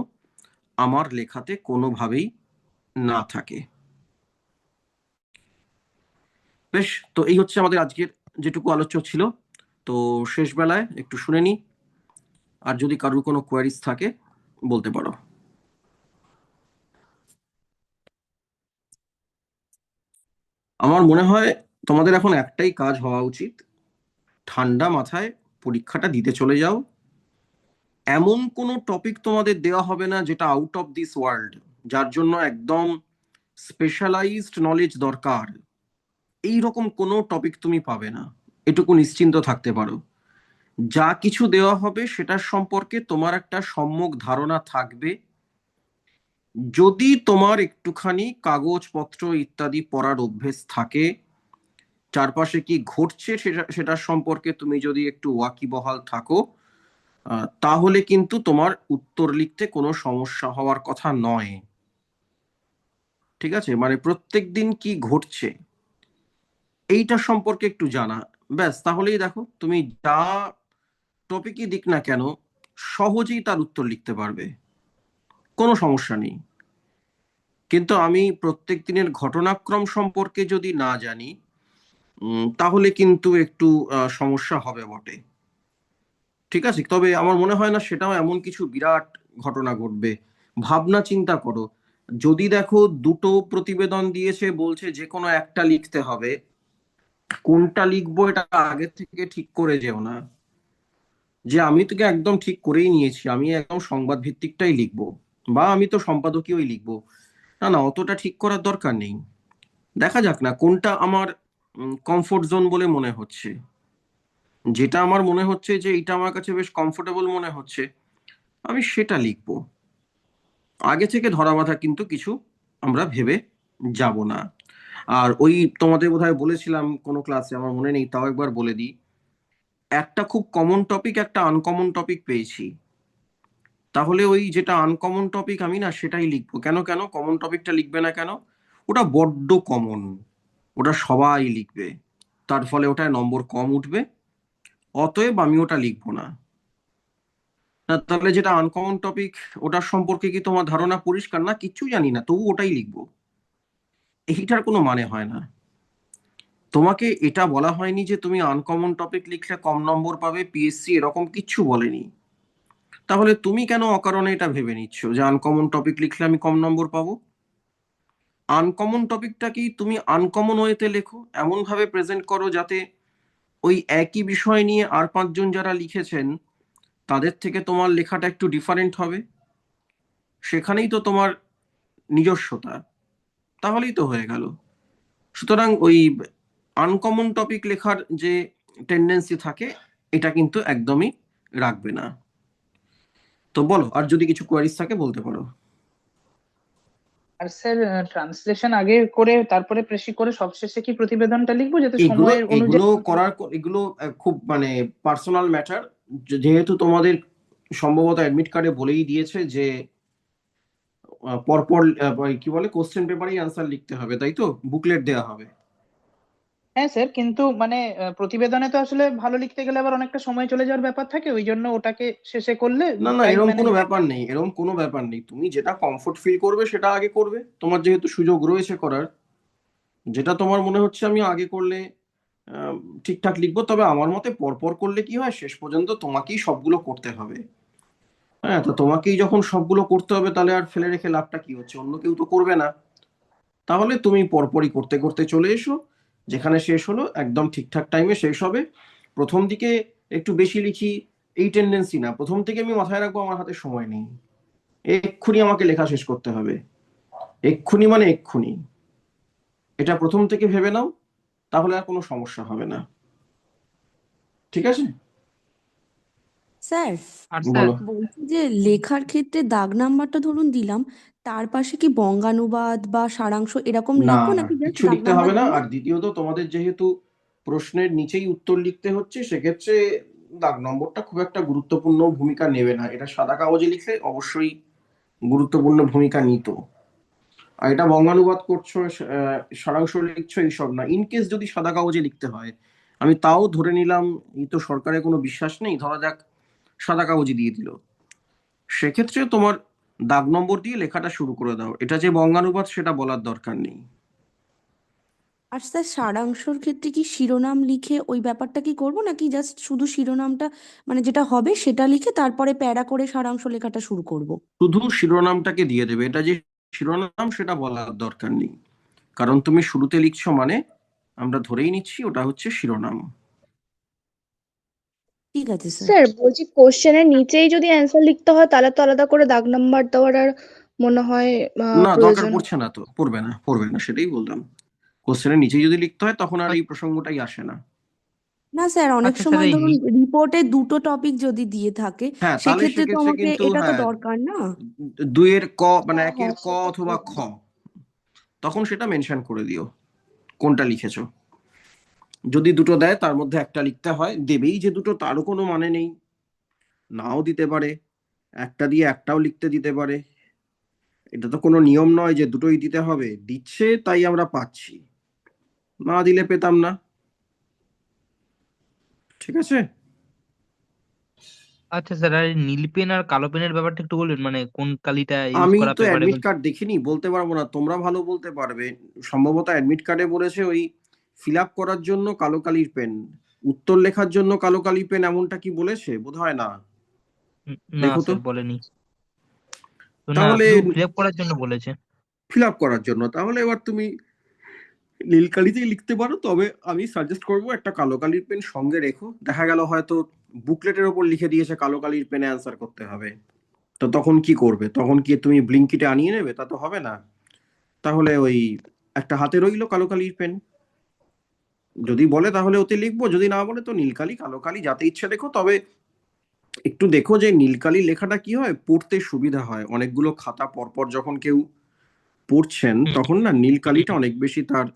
আমার লেখাতে কোনোভাবেই না থাকে। বেশ, তো এই হচ্ছে আমাদের আজকের যেটুকু আলোচ্য ছিল। তো শেষ বেলায় একটু শুনে নি, আর যদি কারোর কোনো কোয়ারিজ থাকে বলতে পারো। আমার মনে হয় তোমাদের এখন একটাই কাজ হওয়া উচিত, ঠান্ডা মাথায় পরীক্ষাটা দিতে চলে যাও। এমন কোনো টপিক তোমাদের দেওয়া হবে না যেটা আউট অফ দিস ওয়ার্ল্ড, যার জন্য একদম স্পেশালাইজড নলেজ দরকার, এই রকম কোনো টপিক তুমি পাবে না, এটুকু নিশ্চিন্ত থাকতে পারো। যা কিছু দেওয়া হবে সেটার সম্পর্কে তোমার একটা সম্যক ধারণা থাকবে। যদি তোমার একটুখানি কাগজপত্র ইত্যাদি পড়ার অভ্যেস থাকে, চারপাশে কি ঘটছে সেটার সম্পর্কে তুমি যদি একটু ওয়াকিবহাল থাকো, তাহলে কিন্তু তোমার উত্তর লিখতে কোনো সমস্যা হওয়ার কথা নয়। ঠিক আছে, মানে প্রত্যেক দিন কি ঘটছে এইটা সম্পর্কে একটু জানা, ব্যাস, তাহলেই দেখো তুমি যা টপিকই দিক না কেন সহজেই তার উত্তর লিখতে পারবে, কোনো সমস্যা নেই। কিন্তু আমি প্রত্যেক দিনের ঘটনাক্রম সম্পর্কে যদি না জানি তাহলে কিন্তু একটু সমস্যা হবে বটে। ঠিক আছে, তবে আমার মনে হয় না সেটাও এমন কিছু বিরাট ঘটনা ঘটবে। ভাবনা চিন্তা করো, যদি দেখো দুটো প্রতিবেদন দিয়েছে, বলছে যে কোনো একটা লিখতে হবে, কোনটা লিখবো এটা আগে থেকে ঠিক করে যেও না, যে আমি তোকে একদম ঠিক করেই নিয়েছি আমি একদম সংবাদ ভিত্তিকটাই লিখবো, বা আমি তো সম্পাদকীয়ই লিখবো। না না, অতটা ঠিক করার দরকার নেই। দেখা যাক না কোনটা আমার কমফোর্ট জোন বলে মনে হচ্ছে। যেটা আমার মনে হচ্ছে যে এটা আমার কাছে বেশ কমফোর্টেবল মনে হচ্ছে, আমি সেটা লিখবো। আগে থেকে ধরা বাঁধা কিন্তু কিছু আমরা ভেবে যাব না। আর ওই তোমাদের বোধহয় বলেছিলাম কোনো ক্লাসে, আমার মনে নেই, তাও একবার বলে দিই, একটা খুব কমন টপিক একটা আনকমন টপিক পেয়েছি, তাহলে ওই যেটা আনকমন টপিক আমি না সেটাই লিখবো। কেন কেন কমন টপিকটা লিখবে না কেন? ওটা বড্ড কমন, ওটা সবাই লিখবে, তার ফলে ওটায় নম্বর কম উঠবে, অতএব আমি ওটা লিখবো না। না, তাহলে যেটা আনকমন টপিক ওটার সম্পর্কে কি তোমার ধারণা পরিষ্কার? না, কিচ্ছু জানি না, তবু ওটাই লিখবো, এইটার কোনো মানে হয় না। তোমাকে এটা বলা হয়নি যে তুমি আনকমন টপিক লিখলে কম নম্বর পাবে, পিএসসি এরকম কিচ্ছু বলেনি। তাহলে তুমি কেন অকারণে এটা ভেবে নিচ্ছ যে আনকমন টপিক লিখলে আমি কম নম্বর পাবো? আনকমন টপিকটাকেই তুমি আনকমন ওয়েতে লেখো, এমন ভাবে প্রেজেন্ট করো যাতে ওই একই বিষয় নিয়ে আর পাঁচজন যারা লিখেছেন তাদের থেকে তোমার লেখাটা একটু ডিফারেন্ট হবে, সেখানেই তো তোমার নিজস্বতা, তাহলেই তো হয়ে গেল। সুতরাং ওই আনকমন টপিক লেখার যে টেন্ডেন্সি থাকে এটা কিন্তু একদমই রাখবে না। তো বলো, আর যদি কিছু কোয়ারিজ থাকে বলতে পারো। আর স্যার, ট্রান্সলেশন আগে করে তারপরে প্রেসি করে সবশেষে কি প্রতিবেদনটা লিখবো, যাতে এগুলো সময়ের এগুলো অনুযায়ী? এগুলো খুব মানে পার্সোনাল ম্যাটার। যেহেতু তোমাদের সম্ভবত অ্যাডমিট কার্ডে বলেই দিয়েছে যে পরপর ওই কি বলে কোশ্চেন পেপারেই অ্যান্সার লিখতে হবে, তাই তো? বুকলেট দেওয়া হবে। হ্যাঁ স্যার, কিন্তু মানে প্রতিবেদনে তো আসলে ভালো লিখতে গেলে আবার অনেকটা সময় চলে যাওয়ার ব্যাপার থাকে, ওই জন্য ওটাকে শেষে করলে না না, টাইম এরকম কোনো ম্যানেজমেন্ট। ব্যাপার নেই, এরকম কোনো ব্যাপার নেই, তুমি যেটা কমফোর্ট ফিল করবে সেটা আগে করবে, তোমার যেহেতু সুযোগ রয়েছে করার। যেটা তোমার মনে হচ্ছে আমি আগে করলে আহ, ঠিকঠাক লিখবো, তবে আমার মতে পরপর করলে কি হয়, শেষ পর্যন্ত তোমাকেই সবগুলো করতে হবে। হ্যাঁ, তো তোমাকেই যখন সবগুলো করতে হবে তাহলে আর ফেলে রেখে লাভটা কি হচ্ছে? অন্য কেউ তো করবে না। তাহলে তুমি পরপরই করতে করতে চলে এসো, যেখানে শেষ হলো একদম ঠিকঠাক টাইমে শেষ হবে। প্রথম দিকে একটু বেশি লিখি এই টেন্ডেন্সি না, প্রথম থেকে আমি মাথায় রাখবো আমার হাতে সময় নেই, এক্ষুনি আমাকে লেখা শেষ করতে হবে, এক্ষুনি মানে এক্ষুনি। এটা প্রথম থেকে ভেবে নাও, তাহলে আর কোনো সমস্যা হবে না। ঠিক আছে? স্যার, আর স্যার, বলো। বলছি যে লেখার ক্ষেত্রে দাগ নাম্বারটা ধরুন দিলাম, তার পাশে কি বঙ্গানুবাদ বা সারাংশ এরকম না লিখবো, না, নাকি জাস্ট কিছু দাগ লিখতে নাম্বার হবে না। দিলে? আর দ্বিতীয়ত তোমাদের যেহেতু প্রশ্নের নিচেই উত্তর লিখতে হচ্ছে, সেক্ষেত্রে দাগ নম্বরটা খুব একটা গুরুত্বপূর্ণ ভূমিকা নেবে না। এটা সাদা কাগজে লিখলে অবশ্যই গুরুত্বপূর্ণ ভূমিকা নিত। আর এটা বঙ্গানুবাদ করছো, সারাংশ লিখছো, এইসব না। ইনকেস যদি সাদা কাগজে লিখতে হয়, আমি তাও ধরে নিলাম, এই তো সরকারের কোনো বিশ্বাস নেই, ধরা যাক সাদা কাগজে দিয়ে দিল, সেক্ষেত্রে তোমার দাগ নম্বর দিয়ে লেখাটা শুরু করে দাও, এটা যে বঙ্গানুবাদ সেটা বলার দরকার নেই। আর স্যার, সারাংশর ক্ষেত্রে কি শিরোনাম লিখে ওই ব্যাপারটা কি করব, নাকি জাস্ট শুধু শিরোনামটা মানে যেটা হবে সেটা লিখে তারপরে প্যারা করে সারাংশ লেখাটা শুরু করব? শুধু শিরোনামটাকে দিয়ে দেবে, এটা যে শিরোনাম সেটা বলার দরকার নেই, কারণ তুমি শুরুতে লিখছো মানে আমরা ধরেই নিচ্ছি ওটা হচ্ছে শিরোনাম। ঠিক আছে স্যার। স্যার বলছি, কোশ্চেনের নিচেই যদি অ্যান্সার লিখতে হয় তাহলে তো আলাদা করে দাগ নাম্বার দেওয়ার আর মনে হয় না, দরকার প্রয়োজন। পড়ছে না, তো পড়বে না, পড়বে না, সেটাই বললাম। কোশ্চেনের নিচে যদি লিখতে হয় তখন আর এই প্রসঙ্গটাই আসে না। না স্যার, অনেক আচ্ছা স্যার, সময় এই ধরুন রিপোর্টে দুটো টপিক যদি দিয়ে থাকে, হ্যাঁ, তাহলে সেক্ষেত্রে তো সেক্ষেত্রে আমাকে কিন্তু এটা তো হ্যাঁ, দরকার না। দুইয়ের ক মানে হ্যাঁ একের হ্যাঁ, ক অথবা খ, তখন সেটা মেনশন করে দিও কোনটা লিখেছো। যদি দুটো দেয় তার মধ্যে একটা লিখতে হয়, দেবেই যে দুটো তারও কোনো মানে নেই, নাও দিতে পারে, একটা দিয়ে একটাও লিখতে দিতে পারে। এটা তো কোনো নিয়ম নয় যে দুটোই দিতে হবে, দিচ্ছে তাই আমরা পাচ্ছি, না দিলে পেতাম না। ঠিক আছে? আচ্ছা স্যার, আর এই নীল পেন আর কালো পেনের ব্যাপারটা একটু বলবেন, মানে কোন কালিটা ইউজ আমি করা তো পেপারে? অ্যাডমিট কার্ড দেখিনি, বলতে পারবো না, তোমরা ভালো বলতে পারবে। সম্ভবত অ্যাডমিট কার্ডে বলেছে ওই ফিল আপ করার জন্য কালো কালির পেন, উত্তর লেখার জন্য কালো কালি পেন, এমনটা কি বলেছে? বোধ হয় না। না দেখো তো। স্যার, বলেনি তো। না, তাহলে শুধু ফিল আপ করার জন্য বলেছে। ফিল আপ করার জন্য, তাহলে এবার তুমি নীল কালিতেই লিখতে পারো, তবে আমি সাজেস্ট করবো একটা কালো কালির পেন সঙ্গে রেখো। দেখা গেল হয়তো বুকলেটের ওপর লিখে দিয়েছে কালো কালির পেনে অ্যান্সার করতে হবে, তো তখন কি করবে? তখন কি তুমি ব্লিঙ্কিটে আনিয়ে নেবে? তা তো হবে না। তাহলে ওই একটা হাতে রইলো কালো কালির পেন, যদি বলে তাহলে ওতে লিখবো, যদি না বলে তো নীলকালি কালো কালি যাতে ইচ্ছে লেখো। তবে একটু দেখো যে নীলকালি লেখাটা কি হয়, পড়তে সুবিধা হয়। অনেকগুলো খাতা পরপর যখন কেউ পড়ছেন তখন না নীলকালিটা অনেক বেশি তার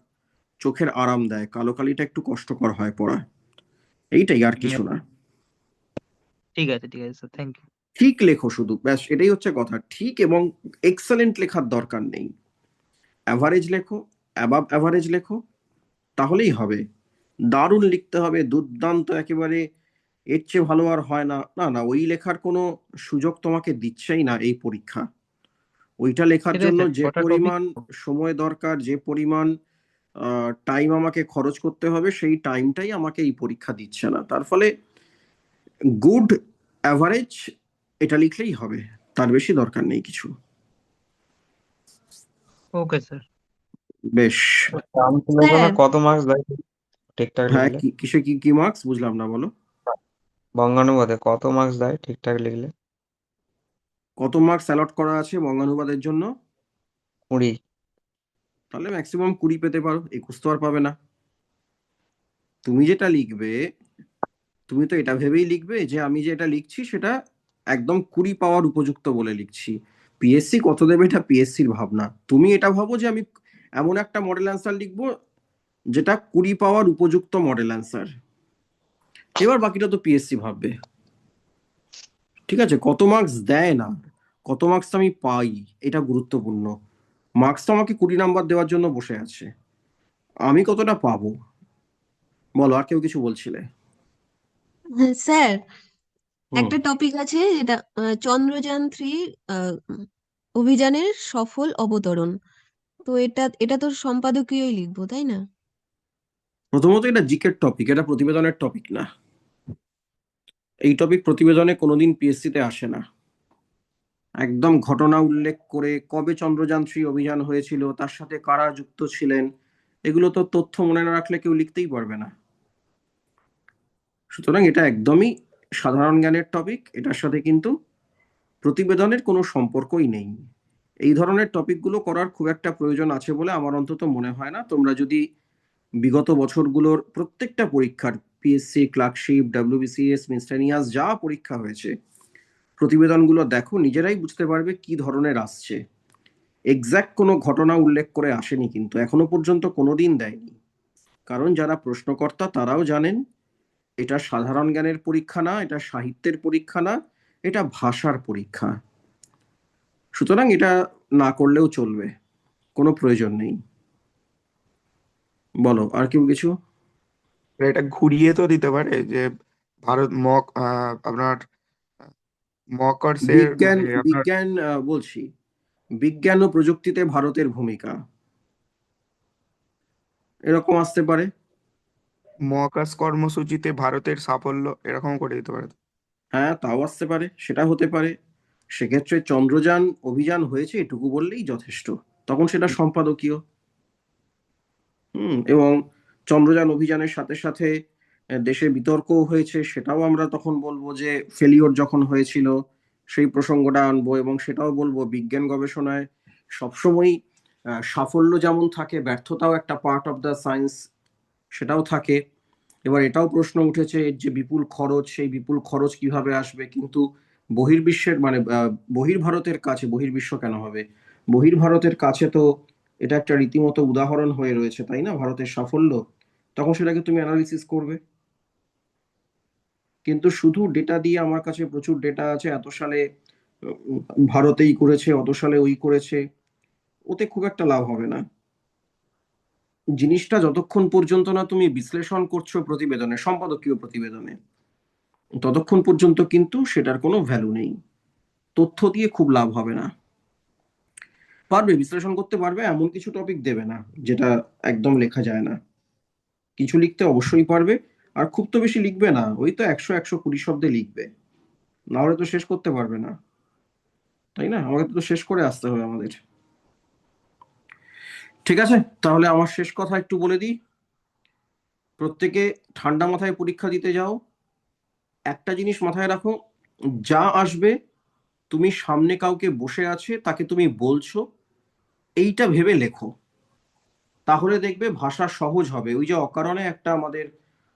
চোখের আরাম দেয়, কালো কালিটা একটু কষ্টকর হয় পড়া। এইটাই, আর কিছু না। ঠিক আছে স্যার, থ্যাংক ইউ। ঠিক লেখো শুধু, ব্যাস এটাই হচ্ছে কথা। ঠিক এবং এক্সেলেন্ট লেখার দরকার নেই, অ্যাভারেজ লেখো, অ্যাবাভ অ্যাভারেজ লেখো, তাহলেই হবে। দারুণ লিখতে হবে, দুর্দান্ত একেবারে, এর চেয়ে ভালো আর হয় না, না না, ওই লেখার কোনো সুযোগ তোমাকে দিচ্ছেই না এই পরীক্ষা। ওইটা লেখার সেটাই জন্য স্যার, যে কটা টপিক? পরিমাণ সময় দরকার, যে পরিমাণ টাইম আমাকে খরচ করতে হবে, সেই টাইমটাই আমাকে এই পরীক্ষা দিচ্ছে না। তার ফলে গুড অ্যাভারেজ এটা লিখলেই হবে, তার বেশি দরকার নেই কিছু। Okay sir. বেশ। ট্রান্সলেশনে কত মার্কস দেয় ঠিকঠাক হ্যাঁ, লিখলে? কিসে কি কি মার্কস বুঝলাম না, বলো। বঙ্গানুবাদে কত মার্কস দেয় ঠিকঠাক লিখলে? কত মার্কস অ্যালট করা আছে বঙ্গানুবাদের জন্য? 20। তাহলে ম্যাক্সিমাম 20 পেতে পারো, 21 তো আর পাবে না। তুমি যেটা লিখবে, তুমি তো এটা ভেবেই লিখবে যে আমি যেটা লিখছি সেটা একদম 20 পাওয়ার উপযুক্ত বলে লিখছি। পিএসসি কত দেবে এটা পিএসসির ভাবনা। তুমি এটা ভাবো যে আমি এমন একটা মডেল অ্যান্সার লিখবো যেটা 20 পাওয়ার উপযুক্ত মডেল অ্যান্সার। এবার বাকিটা তো পিএসসি ভাববে। ঠিক আছে, কত মার্কস দেয় না, কত মার্কস আমি পাই, এটা গুরুত্বপূর্ণ। মার্কস তো আমাকে 20 নাম্বার দেওয়ার জন্য বসে আছে, আমি কতটা পাবো? বলো, আর কেউ কিছু বলছিলে? হ্যাঁ স্যার, হুম। একটা টপিক আছে যেটা চন্দ্রযান 3 অভিযানের সফল অবতরণ। তো এটা তো সম্পাদকীয়ই লিখবো, তাই না? প্রথমত এটা জিকের টপিক, এটা প্রতিবেদনের টপিক না। এই টপিক প্রতিবেদনে কোনোদিন পিএসসিতে আসে না। একদম ঘটনা উল্লেখ করে কবে চন্দ্রযান 3 অভিযান হয়েছিল, তার সাথে কারা যুক্ত ছিলেন, এগুলো তো তথ্য মনে না রাখলে কেউ লিখতেই পারবে না। সুতরাং এটা একদমই সাধারণ জ্ঞানের টপিক, এটার সাথে কিন্তু প্রতিবেদনের কোনো সম্পর্কই নেই। এই ধরনের টপিকগুলো করার খুব একটা প্রয়োজন আছে বলে আমার অন্তত মনে হয় না। তোমরা যদি বিগত বছরগুলোর প্রত্যেকটা পরীক্ষার, পিএসসি, ক্লার্কশিপ, ডাব্লিউবিসিএস, মিসলেনিয়াস যা পরীক্ষা হয়েছে, প্রতিবেদনগুলো দেখো, নিজেরাই বুঝতে পারবে কি ধরনের আসছে। এক্সাক্ট কোনো ঘটনা উল্লেখ করে আসেনি, কিন্তু এখনো পর্যন্ত কোনোদিন দেয়নি। কারণ যারা প্রশ্নকর্তা তারাও জানেন এটা সাধারণ জ্ঞানের পরীক্ষা না, এটা সাহিত্যের পরীক্ষা না, এটা ভাষার পরীক্ষা। সুতরাং এটা না করলেও চলবে, কোনো প্রয়োজন নেই। বলো, আর কেউ কিছু? এটা ঘুরিয়ে তো দিতে পারে যে ভারত আপনার মকার্সের বিজ্ঞান, মানে আপনার বলছি, বিজ্ঞান ও প্রযুক্তিতে ভারতের ভূমিকা, এরকম আসতে পারে। মহাকাশ কর্মসূচিতে ভারতের সাফল্য, এরকম করে দিতে পারে। হ্যাঁ, তাও আসতে পারে, সেটা হতে পারে। সেক্ষেত্রে চন্দ্রযান অভিযান হয়েছে এটুকু বললেই যথেষ্ট, তখন সেটা সম্পাদকীয়। এবং চন্দ্রযান অভিযানের সাথে সাথে দেশে বিতর্কও হয়েছে, সেটাও আমরা তখন বলবো যে ফেলিওর যখন হয়েছিল সেই প্রসঙ্গটা আনবো, এবং সেটাও বলবো বিজ্ঞান গবেষণায় সবসময় সাফল্য যেমন থাকে, ব্যর্থতাও একটা পার্ট অফ দ্য সায়েন্স, সেটাও থাকে। এবার এটাও প্রশ্ন উঠেছে এর যে বিপুল খরচ, সেই বিপুল খরচ কিভাবে আসবে? কিন্তু বহির্বিশ্বের মানে বহির্ভারতের কাছে, বহির্বিশ্ব কেন হবে, বহির্ভারতের কাছে তো এটা একটা রীতিমতো উদাহরণ হয়ে রয়েছে, তাই না, ভারতের সাফল্য। তখন সেটাকে তুমি অ্যানালিসিস করবে। কিন্তু শুধু ডেটা দিয়ে, আমার কাছে প্রচুর ডেটা আছে, এত সালে উম, ভারতেই করেছে, অত সালে ওই করেছে, ওতে খুব একটা লাভ হবে না। জিনিসটা যতক্ষণ পর্যন্ত না তুমি বিশ্লেষণ করছো প্রতিবেদনে, সম্পাদকীয় প্রতিবেদনে, ততক্ষণ পর্যন্ত কিন্তু সেটার কোনো ভ্যালু নেই। তথ্য দিয়ে খুব লাভ হবে না। পারবে বিশ্লেষণ করতে পারবে, এমন কিছু টপিক দেবে না যেটা একদম লেখা যায় না। কিছু লিখতে অবশ্যই পারবে, আর খুব তো বেশি লিখবে না, ওই তো 100-120 শব্দে লিখবে, না হলে তো শেষ করতে পারবে না, তাই না? আমাকে তো শেষ করে আসতে হবে আমাদের। ঠিক আছে, তাহলে আমার শেষ কথা একটু বলে দিই। প্রত্যেকে ঠান্ডা মাথায় পরীক্ষা দিতে যাও। একটা জিনিস মাথায় রাখো, যা আসবে তুমি সামনে কাউকে বসে আছে তাকে তুমি বলছো, এইটা ভেবে লেখো। তাহলে দেখবে ভাষা সহজ হবে। ওই যে অকারণে একটা আমাদের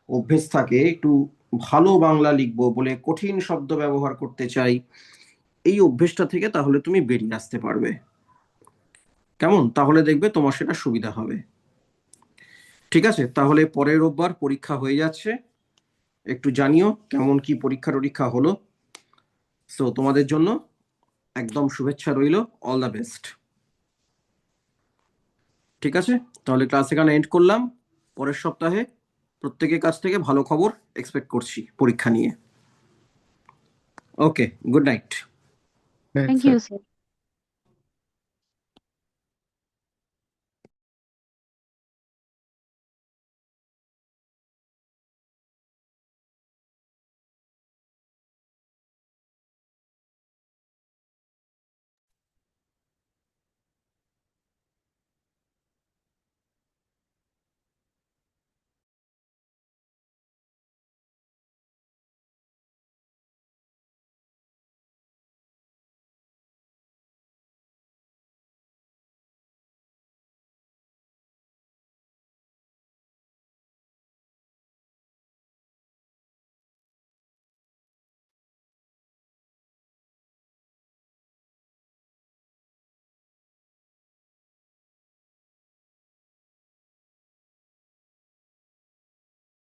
অভ্যেস থাকে, একটু ভালো বাংলা লিখবো বলে কঠিন শব্দ ব্যবহার করতে চাই, এই অভ্যেসটা থেকে তাহলে তুমি বেরিয়ে আসতে পারবে। কেমন? তাহলে দেখবে তোমার সেটা সুবিধা হবে। ঠিক আছে, তাহলে পরের রোববার পরীক্ষা হয়ে যাচ্ছে, একটু জানিও কেমন কি পরীক্ষা টরীক্ষা হলো। সো তোমাদের জন্য একদম শুভেচ্ছা রইল, অল দ্য বেস্ট। ঠিক আছে, তাহলে ক্লাস এখানে এন্ড করলাম। পরের সপ্তাহে প্রত্যেকের কাছ থেকে ভালো খবর এক্সপেক্ট করছি পরীক্ষা নিয়ে। Okay, good night. হ্যাঁ থ্যাংক স্যার। You sir.